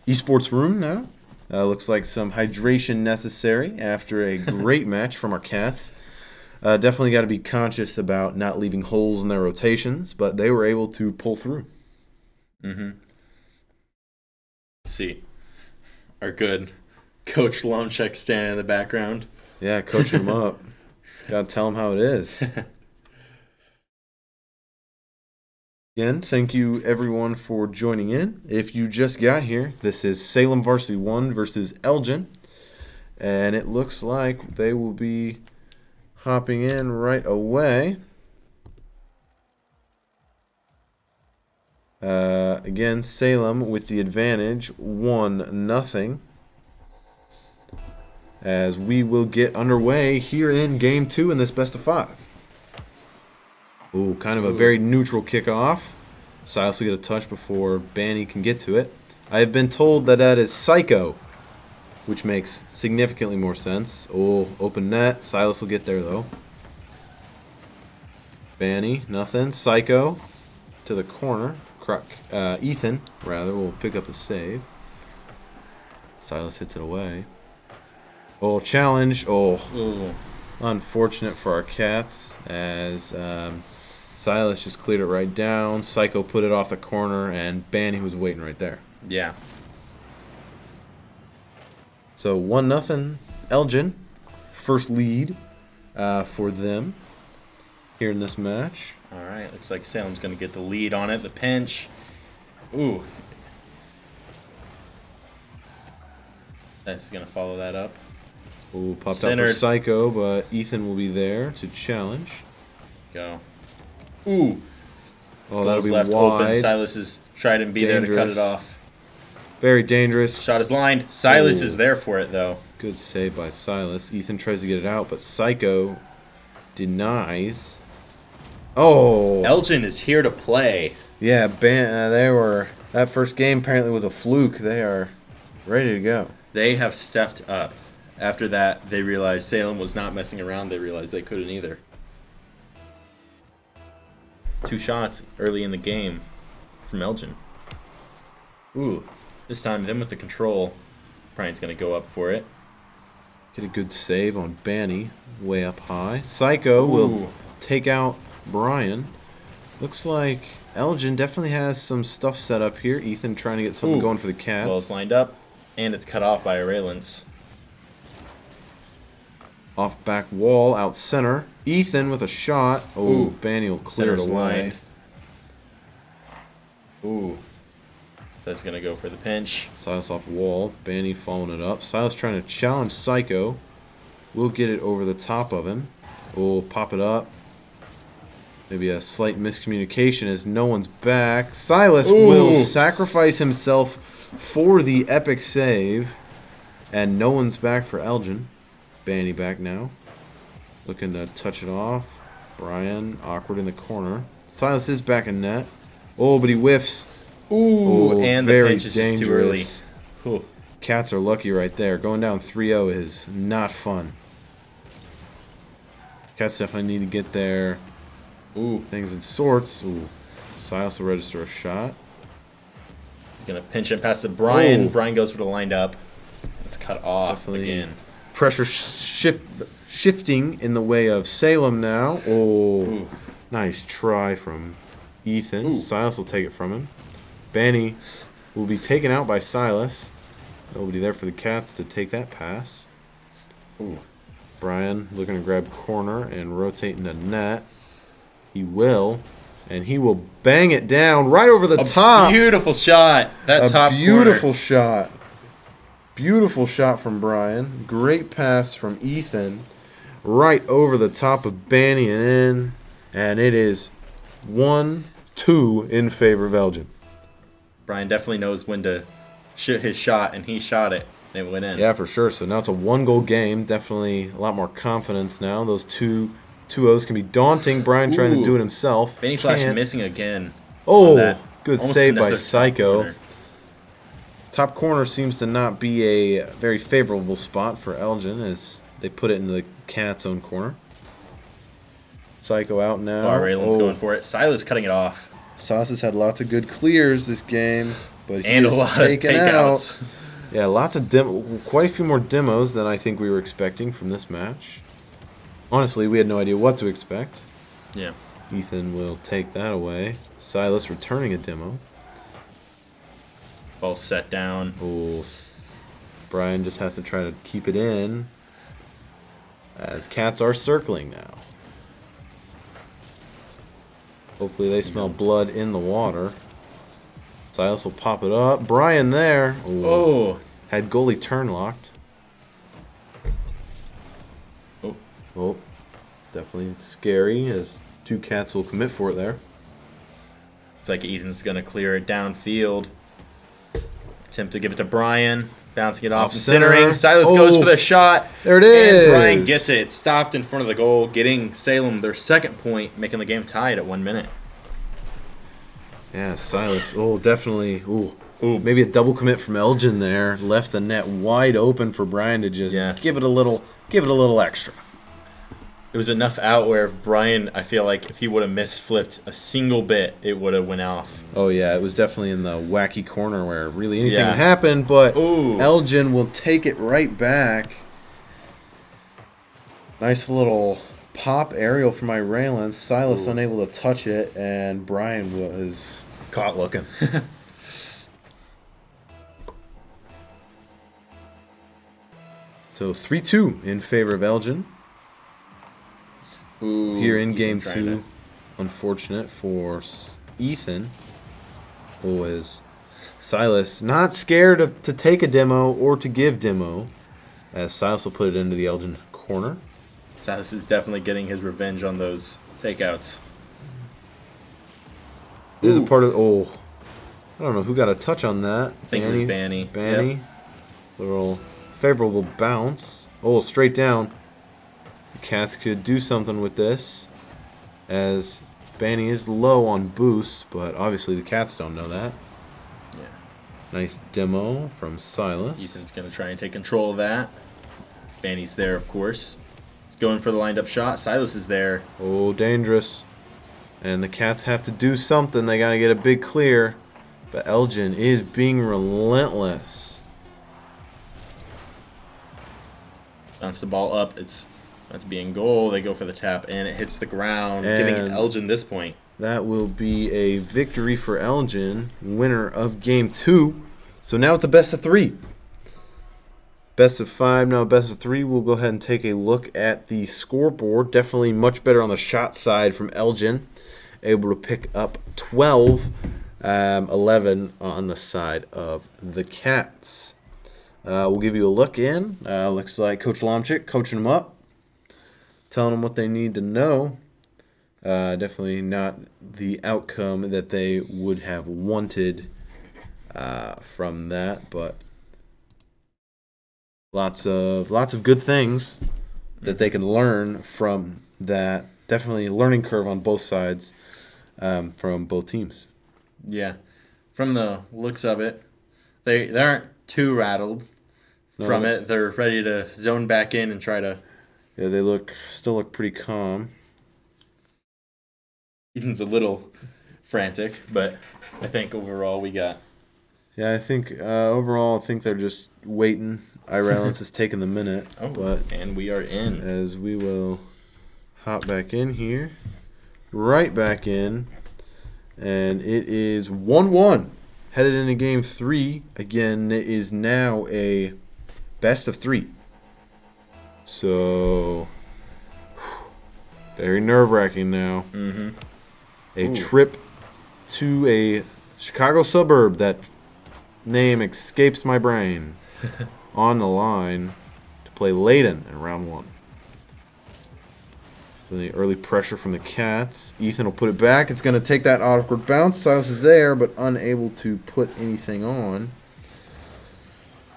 esports room now. Looks like some hydration necessary after a great match from our Cats. Definitely got to be conscious about not leaving holes in their rotations, but they were able to pull through. Let's see. Our good Coach Lomchek standing in the background. Yeah, coaching them up. Got to tell them how it is. Again, thank you everyone for joining in. If you just got here, this is Salem Varsity 1 versus Elgin. And it looks like they will be hopping in right away. Again, Salem with the advantage, 1-0. As we will get underway here in Game 2 in this best of 5. Ooh, kind of a very neutral kickoff. Silas will get a touch before Banny can get to it. I have been told that is Psycho, which makes significantly more sense. Oh, open net. Silas will get there, though. Banny, nothing. Psycho to the corner. Ethan, rather, will pick up the save. Silas hits it away. Oh, challenge. Oh, Ooh. unfortunate for our Cats, as Silas just cleared it right down. Psycho put it off the corner, and Banny was waiting right there. Yeah. So 1-0 Elgin. First lead for them here in this match. All right, looks like Salem's going to get the lead on it. The pinch. Ooh. That's going to follow that up. Ooh, popped out Centered. for Psycho, but Ethan will be there to challenge. Go. Ooh. Oh, that'll Goes be left wide. open. Silas is trying to be there to cut Dangerous. it off. Very dangerous. Shot is lined. Silas Ooh. is there for it, though. Good save by Silas. Ethan tries to get it out, but Psycho denies. Oh, Elgin is here to play. yeah. They were. That first game apparently was a fluke. They are ready to go. They have stepped up. After that, they realized Salem was not messing around. They realized they couldn't either. 2 shots early in the game from Elgin. Ooh, this time them with the control. Brian's going to go up for it. Get a good save on Banny, way up high. Psycho will Ooh. take out Brian. Looks like Elgin definitely has some stuff set up here. Ethan trying to get something Ooh. going for the Cats. Well, it's lined up, and it's cut off by Aurelans. Off back wall, out center. Ethan with a shot. Oh, Ooh. Banny will clear it Center's away. lined. Ooh. That's going to go for the pinch. Silas off wall. Banny following it up. Silas trying to challenge Psycho. We'll get it over the top of him. We'll pop it up. Maybe a slight miscommunication as no one's back. Silas Ooh. will sacrifice himself for the epic save. And no one's back for Elgin. Banny back now. Looking to touch it off. Brian awkward in the corner. Silas is back in net. Oh, but he whiffs. Ooh, Oh, and the very pinch is just too early. dangerous. Ooh. Cats are lucky right there. Going down 3-0 is not fun. Cats definitely need to get their things in sorts. Ooh. Silas will register a shot. He's going to pinch it past to Brian. Oh. Brian goes for the lined up. It's cut off Definitely. again. Pressure shifting in the way of Salem now. Oh, Ooh. nice try from Ethan. Ooh. Silas will take it from him. Banny will be taken out by Silas. Nobody there for the Cats to take that pass. Ooh. Brian looking to grab corner and rotate into net. He will. And he will bang it down right over the top. Beautiful shot. That top Beautiful corner. shot. Beautiful shot from Brian. Great pass from Ethan. Right over the top of Banny and in. And it is 1-2 in favor of Elgin. Brian definitely knows when to shoot his shot, and he shot it. And it went in. Yeah, for sure. So now it's a 1-goal game. Definitely a lot more confidence now. Those 2-0s can be daunting. Brian trying to Ooh. do it himself. Benny Flash Can't. missing again. Oh, on that. good Almost save by another top Psycho. corner. Top corner seems to not be a very favorable spot for Elgin as they put it in the Cat's own corner. Psycho out now. Raylan's going for it. Silas cutting it off. Silas has had lots of good clears this game, but he And a is lot of taken takeouts. out. Yeah, lots of quite a few more demos than I think we were expecting from this match. Honestly, we had no idea what to expect. Yeah. Ethan will take that away. Silas returning a demo. Ball set down. Oh, Brian just has to try to keep it in as Cats are circling now. Hopefully they smell blood in the water. Silas will pop it up. Brian there. Ooh. Oh. Had goalie turn locked. Oh. Oh, definitely scary as 2 Cats will commit for it there. It's like Ethan's going to clear it downfield. Attempt to give it to Brian. Bouncing it off and center. centering. Silas goes Oh. for the shot. There it is. And Brian gets it. It's stopped in front of the goal, getting Salem their second point, making the game tied at 1 minute. Yeah, Silas. Oh, definitely. Ooh. Maybe a double commit from Elgin there. Left the net wide open for Brian to just give it a little extra. It was enough out where if Brian, I feel like if he would have misflipped a single bit, it would have went off. Oh, yeah. It was definitely in the wacky corner where really anything Yeah. could happen, but Ooh. Elgin will take it right back. Nice little pop aerial from Raylan. Silas unable to touch it, and Brian was caught looking. So 3-2 in favor of Elgin. Ooh, here in Ethan game trying 2. to- Unfortunate for Ethan. Who is Silas not scared to take a demo or to give demo, as Silas will put it into the Elgin corner. Silas is definitely getting his revenge on those takeouts. It is a Ooh. part of. Oh, I don't know who got a touch on that. I think it was Banny. Banny. Yep. Little favorable bounce. Oh, straight down. The Cats could do something with this, as Banny is low on boost, but obviously the Cats don't know that. Yeah. Nice demo from Silas. Ethan's going to try and take control of that. Banny's there, of course. He's going for the lined up shot. Silas is there. Oh, dangerous. And the Cats have to do something. They got to get a big clear. But Elgin is being relentless. Bounce the ball up. That's being goal. They go for the tap, and it hits the ground, giving And Elgin this point. that will be a victory for Elgin, winner of game 2. So now it's a best of 3. Best of 5, now best of 3. We'll go ahead and take a look at the scoreboard. Definitely much better on the shot side from Elgin. Able to pick up 12, 11 on the side of the Cats. We'll give you a look in. Looks like Coach Lomchick coaching them up, telling them what they need to know. Definitely not the outcome that they would have wanted from that, but lots of good things that they can learn from that. Definitely a learning curve on both sides from both teams. Yeah. From the looks of it, they aren't too rattled from it. They're ready to zone back in and try to. Yeah, they still look pretty calm. Ethan's a little frantic, but I think overall we got. Yeah, I think overall, I think they're just waiting. Irelance is taking the minute, but And we are in. as we will hop back in here, right back in, and it is 1-1, headed into game 3. Again, it is now a best of 3. So, very nerve-wracking now. Mm-hmm. A trip to a Chicago suburb that name escapes my brain on the line to play Layton in round 1. Then the early pressure from the Cats. Ethan will put it back. It's going to take that awkward bounce. Silas is there, but unable to put anything on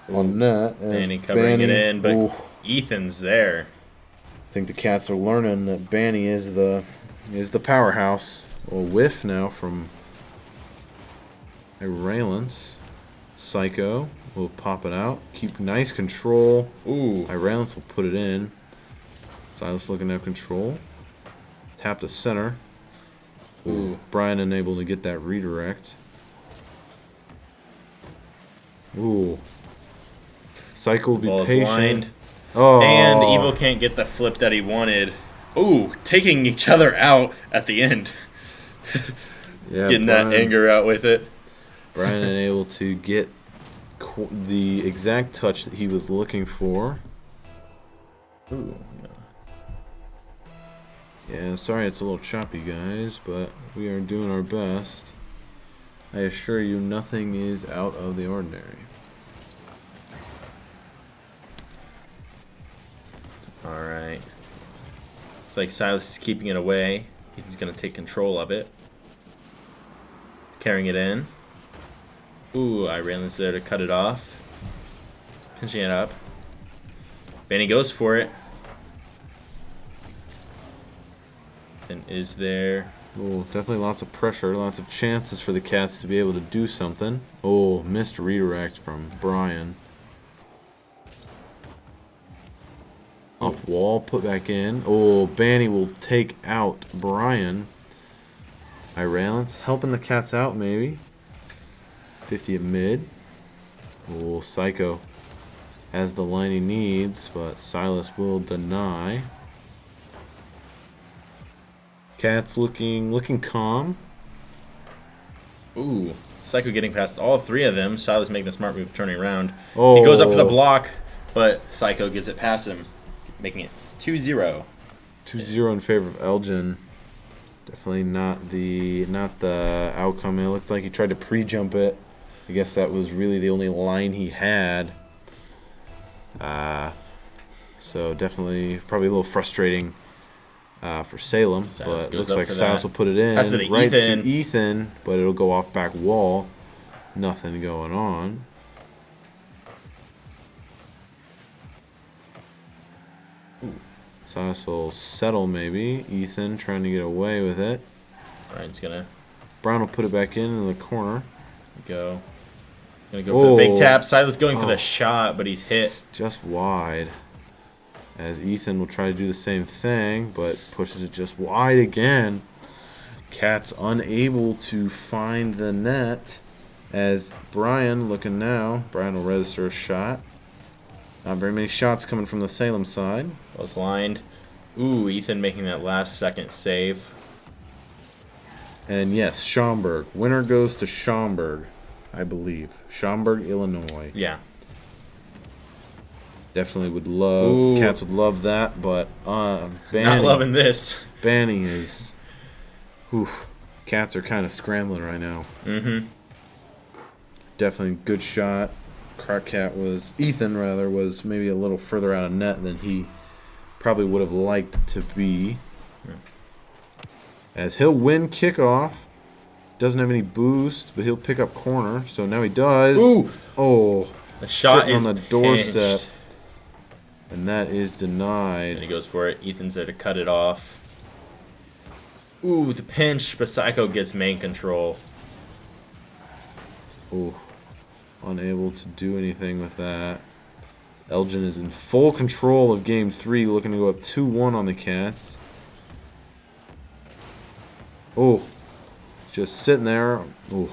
net. Banny covering it in, but ooh, Ethan's there. I think the Cats are learning that Banny is the powerhouse. A whiff now from Irelance. Psycho will pop it out. Keep nice control. Ooh. Irelance will put it in. Silas looking to have control. Tap to center. Ooh. Brian unable to get that redirect. Ooh. Psycho will be Ball's patient. lined. Oh. And Evil can't get the flip that he wanted. Ooh, taking each other out at the end. Yeah, Getting that anger out with it. Brian unable to get the exact touch that he was looking for. Ooh. Yeah, sorry it's a little choppy, guys, but we are doing our best. I assure you, nothing is out of the ordinary. Alright. It's like Silas is keeping it away. He's going to take control of it. Carrying it in. Ooh, Ireland's there to cut it off. Pinching it up. Benny goes for it. And is there. Oh, definitely lots of pressure, lots of chances for the Cats to be able to do something. Oh, missed redirect from Brian. Off wall, put back in. Oh, Banny will take out Brian. Irelance helping the Cats out, maybe. 50 at mid. Oh, Psycho has the line he needs, but Silas will deny. Cats looking calm. Ooh. Psycho getting past all three of them. Silas making a smart move, turning around. Oh. He goes up for the block, but Psycho gets it past him, making it 2-0. 2-0 in favor of Elgin. Definitely not the outcome. It looked like he tried to pre-jump it. I guess that was really the only line he had. So definitely probably a little frustrating for Salem. Silas But goes looks up like for Silas that. will put it in Pass it to right Ethan. to Ethan, but it'll go off back wall. Nothing going on. Silas will settle maybe. Ethan trying to get away with it. Ryan's gonna Brown will put it back in the corner. go. Gonna go for the fake Oh. tap. Silas going for Oh. the shot, but he's hit. Just wide. As Ethan will try to do the same thing, but pushes it just wide again. Cat's unable to find the net. As Brian looking now. Brian will register a shot. Not very many shots coming from the Salem side. Was lined. Ooh, Ethan making that last second save. And yes, Schaumburg. Winner goes to Schaumburg, I believe. Schaumburg, Illinois. Yeah. Definitely would love. Ooh. Cats would love that, but Not Banning, loving this. Banning is. Oof. Cats are kind of scrambling right now. Mm-hmm. Definitely good shot. Ethan rather was maybe a little further out of net than he probably would have liked to be. Yeah. As he'll win kickoff. Doesn't have any boost, but he'll pick up corner. So now he does. Ooh. Oh. The shot sitting is on the doorstep. pinched. And that is And denied. he goes for it. Ethan's there to cut it off. Ooh, the pinch, but Psycho gets main control. Ooh. Unable to do anything with that. Elgin is in full control of game 3, looking to go up 2-1 on the Cats. Oh. Just sitting there. Ooh.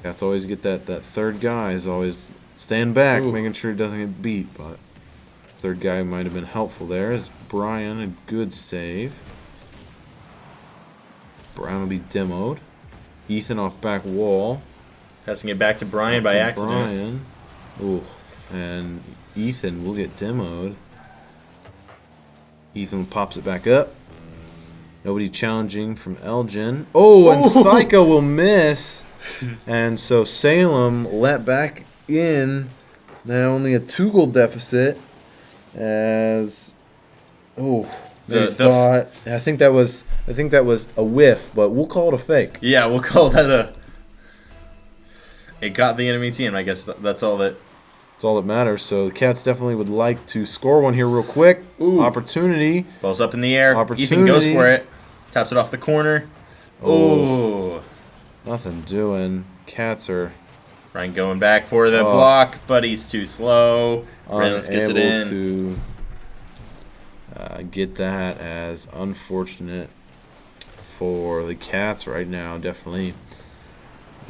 Cats always get that third guy is always stand back, Ooh. making sure he doesn't get beat, but third guy might have been helpful there. Is Brian, a good save. Brian will be demoed. Ethan off back wall. Passing it back to Brian by To accident. Brian. Ooh. And Ethan will get demoed. Ethan pops it back up. Nobody challenging from Elgin. Oh, and Ooh. Psycho will miss. And so Salem let back in. Now only a 2-goal deficit. As they thought. I think that was a whiff, but we'll call it a fake. Yeah, we'll call that a. It got the enemy team. I guess that's all that. That's all that matters. So the Cats definitely would like to score one here real quick. Ooh. Opportunity. Ball's up in the air. Opportunity. Ethan goes for it. Taps it off the corner. Oh. Nothing doing. Cats are Ryan going back for the Oh. block, but he's too slow. Reynolds gets it unable in. to get that, as unfortunate for the Cats right now. Definitely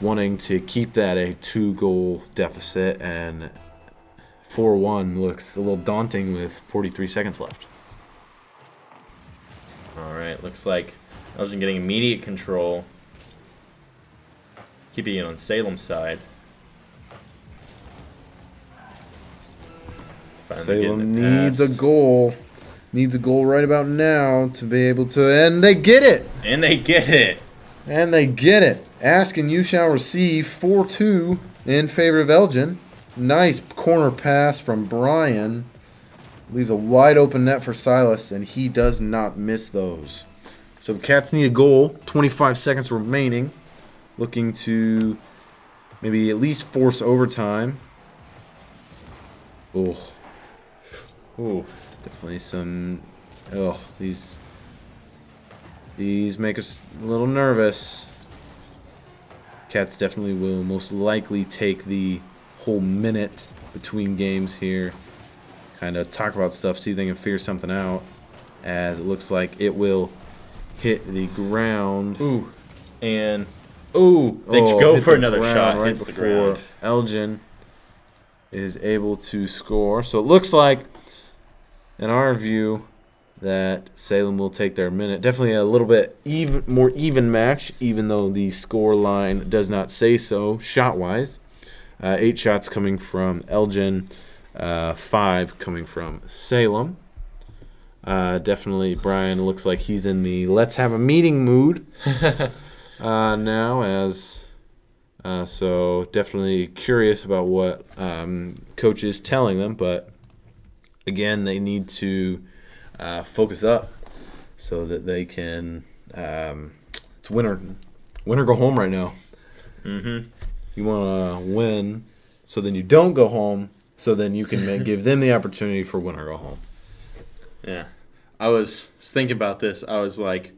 wanting to keep that a 2-goal deficit, and 4-1 looks a little daunting with 43 seconds left. All right, looks like Elgin getting immediate control. Keeping it on Salem's side. Finally getting Salem the needs a pass. goal. Needs a goal right about now to be able to, and they get it. And they get it. And they get it. Ask and you shall receive. 4-2 in favor of Elgin. Nice corner pass from Brian. Leaves a wide open net for Silas, and he does not miss those. So the Cats need a goal. 25 seconds remaining. Looking to maybe at least force overtime. Oh, Ooh. definitely some. Oh, these make us a little nervous. Cats definitely will most likely take the whole minute between games here. Kind of talk about stuff, see if they can figure something out. As it looks like it will hit the ground. Ooh. And ooh, they Oh, go hit for the another ground shot. right Hits the before ground. Elgin is able to score. So it looks like, in our view, that Salem will take their minute. Definitely a little bit more even match, even though the score line does not say so shot-wise. 8 shots coming from Elgin, 5 coming from Salem. Definitely, Brian looks like he's in the let's have a meeting mood now. So definitely curious about what coach is telling them, but again, they need to focus up so that they can. It's win or go home right now. Mm-hmm. You want to win, so then you don't go home. So then you can give them the opportunity for win or go home. Yeah. I was thinking about this. I was like,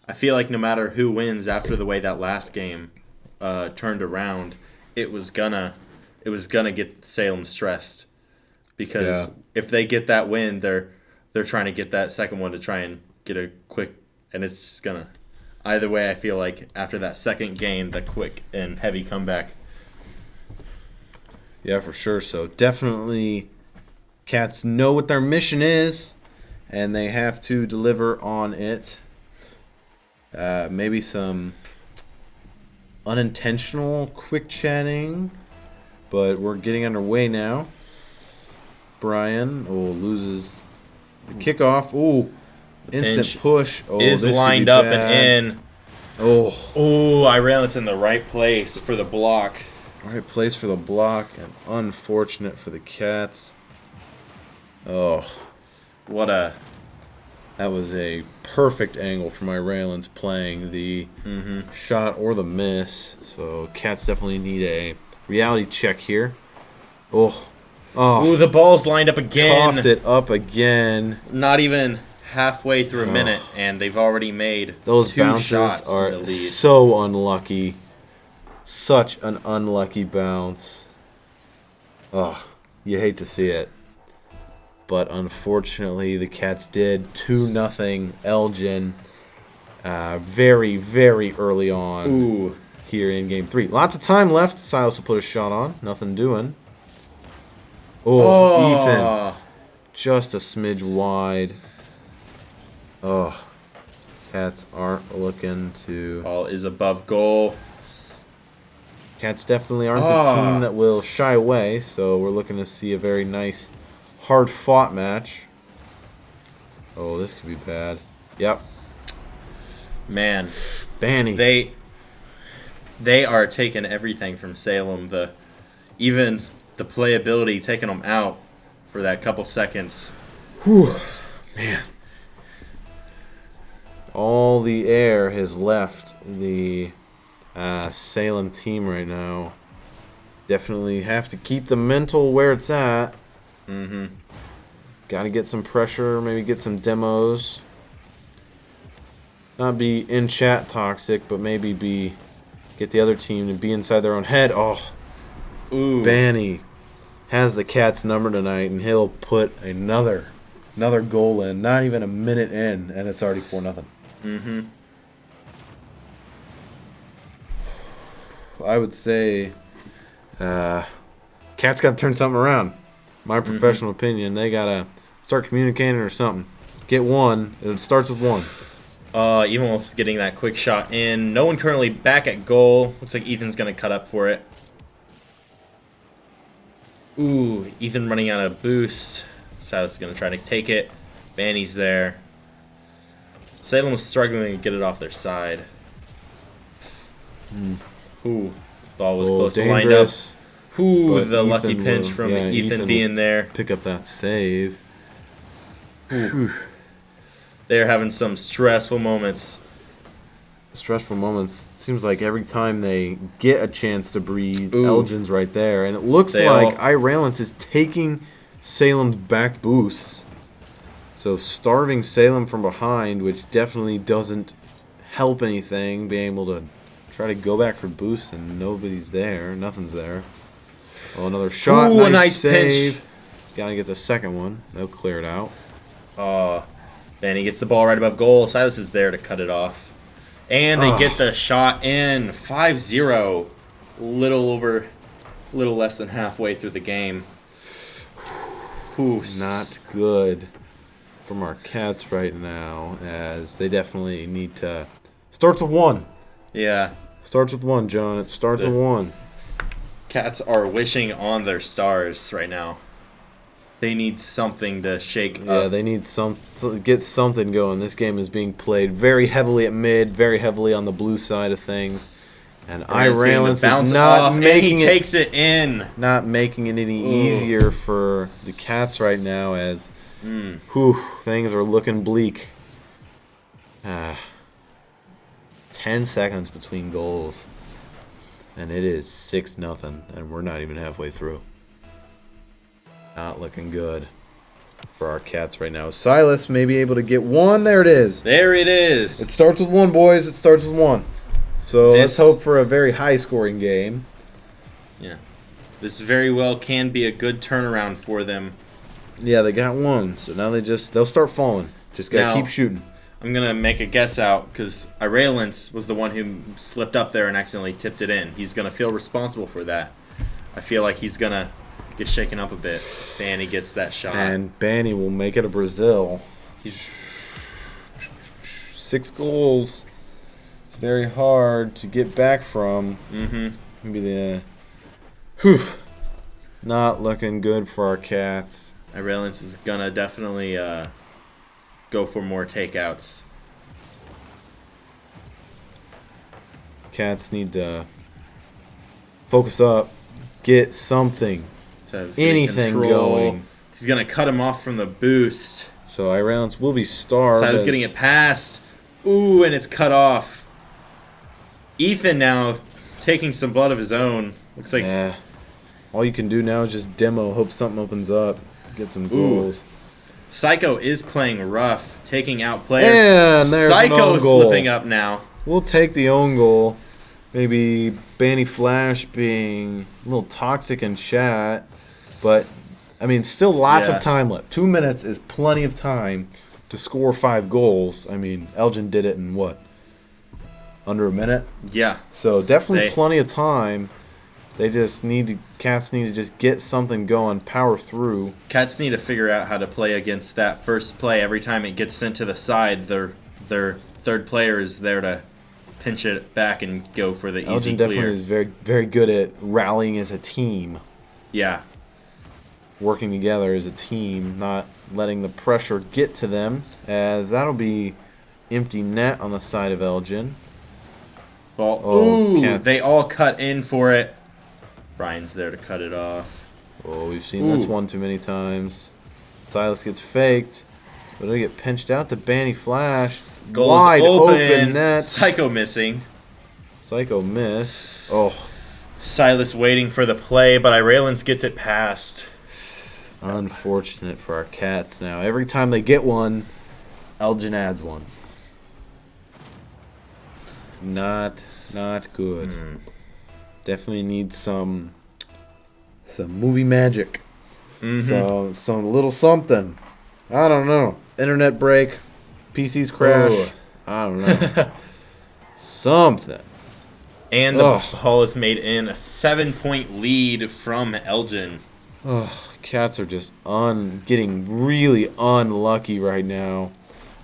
I feel like no matter who wins after the way that last game turned around, it was gonna get Salem stressed. Because if they get that win, they're trying to get that second one to try and get a quick, and it's just gonna. Either way, I feel like after that second game, the quick and heavy comeback. Yeah, for sure. So definitely, Cats know what their mission is, and they have to deliver on it. Maybe some unintentional quick chatting, but we're getting underway now. Brian loses the kickoff. Instant push. Is this could lined be up bad. and in. I ran this in the right place for the block. Right place for the block, and unfortunate for the Cats. That was a perfect angle for my Raylan's playing the shot or the miss. So Cats definitely need a reality check here. The ball's lined up again. Coughed it up again. Not even halfway through a minute, and they've already made Those 2 bounces shots in are the lead. so unlucky. Such an unlucky bounce. You hate to see it. But unfortunately, the Cats did 2-0 Elgin very, very early on here in Game 3. Lots of time left. Silas will put a shot on. Nothing doing. Ethan. Just a smidge wide. Cats aren't looking to... Ball is above goal. Cats definitely aren't the team that will shy away, so we're looking to see a very nice, hard-fought match. This could be bad. Yep. Man, Banny. they are taking everything from Salem. Even the playability, taking them out for that couple seconds. Whew. Man. All the air has left the Salem team right now. Definitely have to keep the mental where it's at. Got to get some pressure, maybe get some demos. Not be in chat toxic, but maybe get the other team to be inside their own head. Banny has the Cats number tonight, and he'll put another goal in. Not even a minute in, and it's already 4-0. I would say Cats got to turn something around. My professional opinion, they got to start communicating or something. Get one. It starts with one. Even with getting that quick shot in. No one currently back at goal. Looks like Ethan's going to cut up for it. Ethan running out of boost. Silas is going to try to take it. Banny's there. Salem was struggling to get it off their side. Ball was close to lined up. The lucky pinch from Ethan being there. Pick up that save. They're having some stressful moments. Stressful moments. Seems like every time they get a chance to breathe, Elgin's right there. And it looks like Raylan's is taking Salem's back boosts. So starving Salem from behind, which definitely doesn't help anything, being able to try to go back for boosts and nobody's there. Nothing's there. Another shot. Nice save. Pinch. Gotta get the second one. They'll clear it out. Banny gets the ball right above goal. Silas is there to cut it off. And they get the shot in. 5-0. Little less than halfway through the game. Not good from our Cats right now, as they definitely need to... Starts with one. Yeah. Starts with one, John. It starts with one. Cats are wishing on their stars right now. They need something to shake Yeah, up. they need get something going. This game is being played very heavily at mid, very heavily on the blue side of things. And Iralence is not making he takes it in. not making it any easier for the Cats right now as things are looking bleak. 10 seconds between goals. And it is 6-0, and we're not even halfway through. Not looking good for our Cats right now. Silas may be able to get one. There it is. There it is. It starts with one, boys. It starts with one. So let's This- hope for a very high-scoring game. Yeah. This very well can be a good turnaround for them. Yeah, they got one. So now they'll start falling. Just got Now- to keep shooting. I'm going to make a guess out because Iralence was the one who slipped up there and accidentally tipped it in. He's going to feel responsible for that. I feel like he's going to get shaken up a bit. Danny gets that shot. And Banny will make it a Brazil. He's 6 goals. It's very hard to get back from. Maybe not looking good for our Cats. Iralence is going to definitely go for more takeouts. Cats need to focus up, get something, So he's getting anything control. going. He's going to cut him off from the boost. So Iralence will be starved. Silas getting it past. Ooh, and it's cut off. Ethan now taking some blood of his own. Looks like Yeah. All you can do now is just demo, hope something opens up, get some goals. Psycho is playing rough, taking out players. And there's an Psycho own goal. slipping up now. We'll take the own goal. Maybe Banny Flash being a little toxic in chat. But, I mean, still lots Yeah. of time left. 2 minutes is plenty of time to score 5 goals. I mean, Elgin did it in what? Under a minute? Yeah. So definitely They- plenty of time. They just Cats need to just get something going, power through. Cats need to figure out how to play against that first play. Every time it gets sent to the side, their third player is there to pinch it back and go for the easy Elgin clear. definitely is very, very good at rallying as a team, Yeah. working together as a team, not letting the pressure get to them, as that'll be empty net on the side of Elgin. Well, Oh, ooh, Cats. they all cut in for it. Brian's there to cut it off. Oh, we've seen this Ooh. one too many times. Silas gets faked, but it'll get pinched out to Banny Flash. Goal Wide is open net. Psycho missing. Psycho miss. Oh, Silas waiting for the play, but Iralence gets it past. unfortunate for our Cats now. Every time they get one, Elgin adds one. Not good. Definitely need some movie magic. So some little something. I don't know. Internet break, PCs crash. Ooh. I don't know. Something. And the Ugh. ball is made in a 7-point lead from Elgin. Cats are just getting really unlucky right now.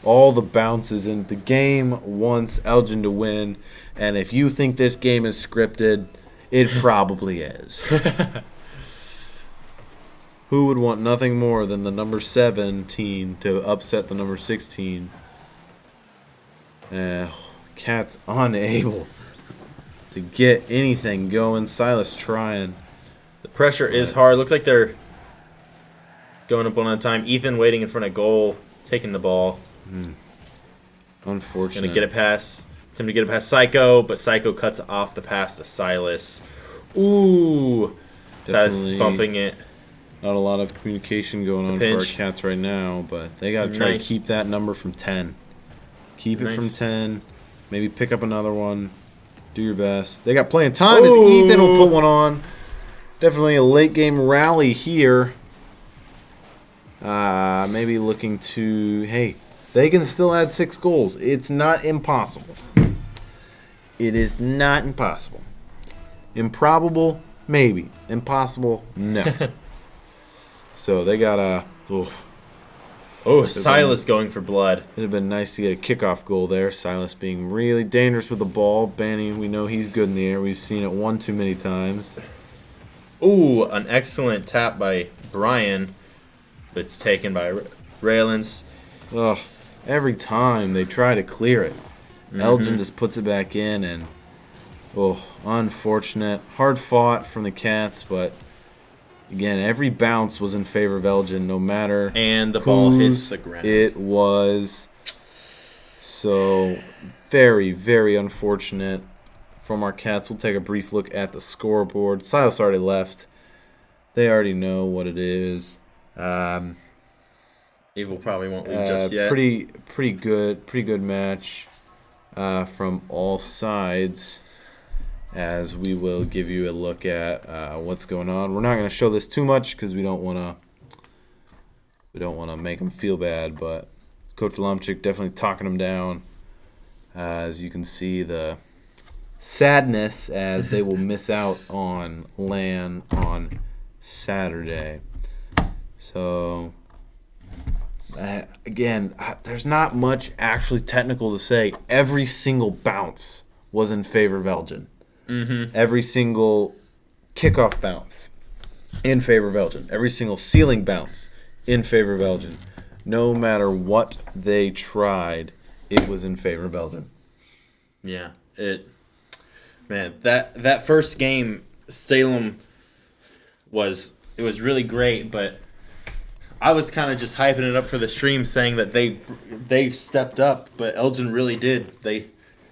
All the bounces in the game wants Elgin to win, and if you think this game is scripted, it probably is. Who would want nothing more than the number 7 team to upset the number 16? Cats unable to get anything going. Silas trying. The pressure is hard. Looks like they're going up one at a time. Ethan waiting in front of goal, taking the ball. Unfortunate. Gonna get it past. Attempt to get it past Psycho, but Psycho cuts off the pass to Silas. Ooh. Silas Definitely bumping it. Not a lot of communication going on for our pinch. Cats right now, but they got to try Nice. to keep that number from 10. Keep it from Nice. 10. Maybe pick up another one. Do your best. They got plenty of time as Ooh. Ethan will put one on. Definitely a late game rally here. Maybe looking to, hey, they can still add 6 goals. It's not impossible. It is not impossible. Improbable, maybe. Impossible, no. So they got a. Oh, Silas going for blood. It'd have been nice to get a kickoff goal there. Silas being really dangerous with the ball. Banny, we know he's good in the air. We've seen it one too many times. Ooh, an excellent tap by Brian. but it's taken by Raylan's. Ugh, every time they try to clear it, Elgin just puts it back in, and unfortunate. Hard fought from the Cats, but again, every bounce was in favor of Elgin, no matter And the ball hits whose the ground. it was. So very, very unfortunate from our Cats. We'll take a brief look at the scoreboard. Silas already left. They already know what it is. Evil probably won't leave just yet. Pretty good match from all sides. As we will give you a look at what's going on. We're not going to show this too much because we don't want to make them feel bad. But Coach Lomchik definitely talking them down. As you can see, the sadness as they will miss out on LAN on Saturday. So again, there's not much actually technical to say. Every single bounce was in favor of Elgin. Every single kickoff bounce in favor of Elgin. Every single ceiling bounce in favor of Elgin. No matter what they tried, it was in favor of Elgin. Yeah, that first game, Salem was really great, but I was kind of just hyping it up for the stream, saying that they stepped up, but Elgin really did.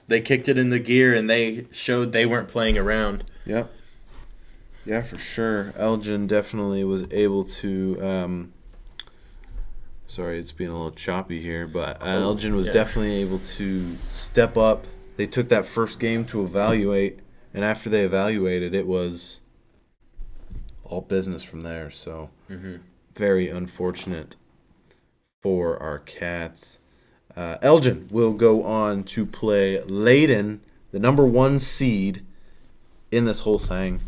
They kicked it in the gear, and they showed they weren't playing around. Yep. Yeah, for sure. Elgin definitely was able to. Sorry, it's being a little choppy here, but Elgin was definitely able to step up. They took that first game to evaluate, and after they evaluated, it was all business from there. So, very unfortunate for our Cats. Elgin will go on to play Leyden, the number 1 seed in this whole thing.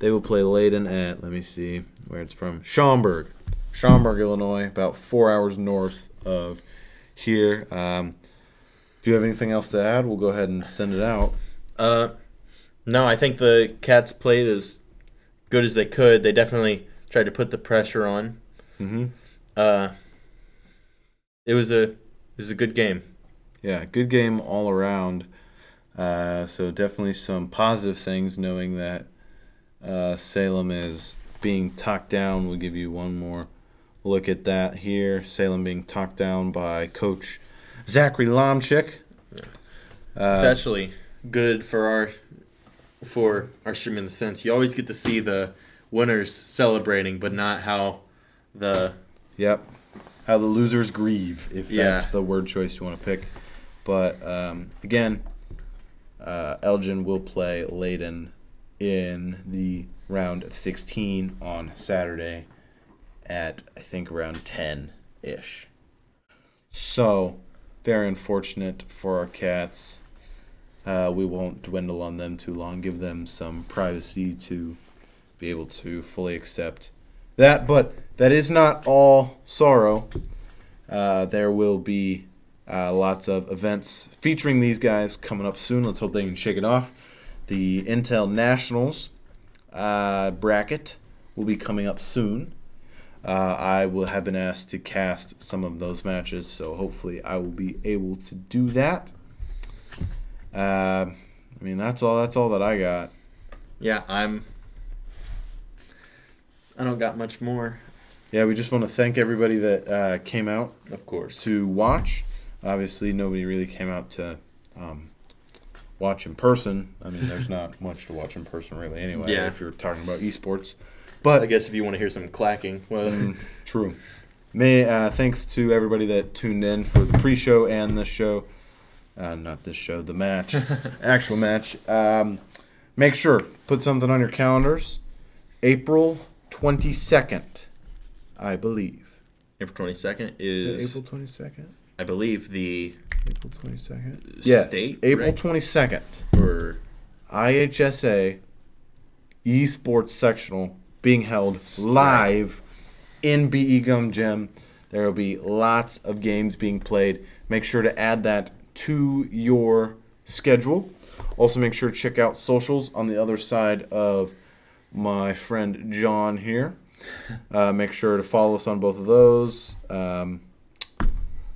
They will play Leyden at, let me see where it's from, Schaumburg, Illinois, about 4 hours north of here. If you have anything else to add, we'll go ahead and send it out. No, I think the Cats played as good as they could. They definitely tried to put the pressure on. It was a good game. Yeah, good game all around. So definitely some positive things, knowing that Salem is being talked down. We'll give you one more look at that here. Salem being talked down by Coach Zachary Lomchik. It's actually good for our stream in the sense you always get to see the winners celebrating, but not how the how the losers grieve, if that's the word choice you want to pick. But again, Elgin will play Leyden in the round of 16 on Saturday at, I think, around 10-ish. So, very unfortunate for our Cats. We won't dwindle on them too long, give them some privacy to be able to fully accept that. But that is not all sorrow. There will be lots of events featuring these guys coming up soon. Let's hope they can shake it off. The Intel Nationals bracket will be coming up soon. I will have been asked to cast some of those matches, so hopefully I will be able to do that. I mean, that's all that I got. Yeah, I don't got much more. Yeah, we just want to thank everybody that came out, Of course. to watch. Obviously, nobody really came out to watch in person. I mean, there's not much to watch in person, really, anyway, Yeah. if you're talking about esports. But I guess if you want to hear some clacking, well, true. Thanks to everybody that tuned in for the pre-show and this show. Not this show, the match. Actual match. Make sure, put something on your calendars. April 22nd, I believe. April 22nd Is is, it April 22nd? I believe, the April 22nd? Yes, state, April right? 22nd. or IHSA esports sectional being held live in BE Gum Gym. There will be lots of games being played. Make sure to add that to your schedule. Also, make sure to check out socials on the other side of my friend John here. Make sure to follow us on both of those.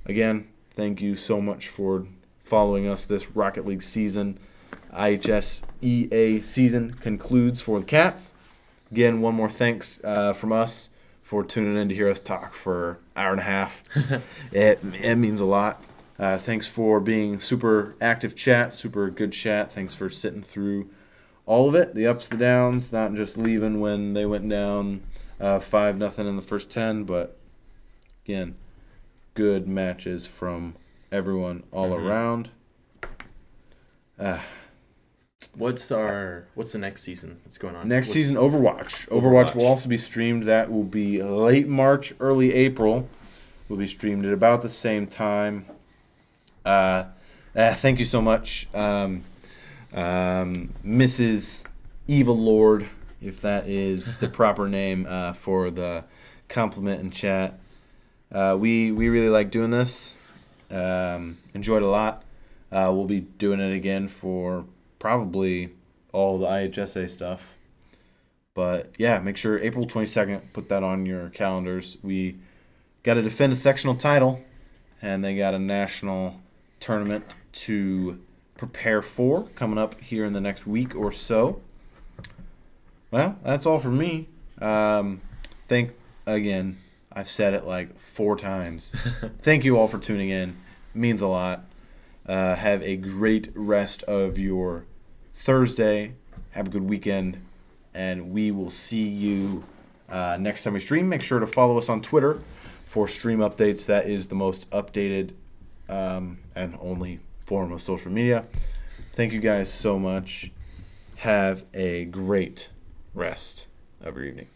Again, thank you so much for following us this Rocket League season. IHSEA season concludes for the Cats. Again, one more thanks from us for tuning in to hear us talk for an hour and a half. It means a lot. Thanks for being super active chat, super good chat. Thanks for sitting through all of it, the ups, the downs, not just leaving when they went down 5-0 in the first 10, but again, good matches from everyone all around. What's the next season that's going on? Next season, Overwatch. Overwatch will also be streamed. That will be late March, early April. Will be streamed at about the same time. Thank you so much, Mrs. Eva Lord, if that is the proper name, for the compliment in chat. We really like doing this. Enjoyed a lot. We'll be doing it again for probably all the IHSA stuff. But yeah, make sure April 22nd, put that on your calendars. We got to defend a sectional title, and they got a national tournament to prepare for coming up here in the next week or so. Well, that's all for me. Again, I've said it like 4 times. Thank you all for tuning in. It means a lot. Have a great rest of your Thursday. Have a good weekend. And we will see you next time we stream. Make sure to follow us on Twitter for stream updates. That is the most updated and only form of social media. Thank you guys so much. Have a great rest of your evening.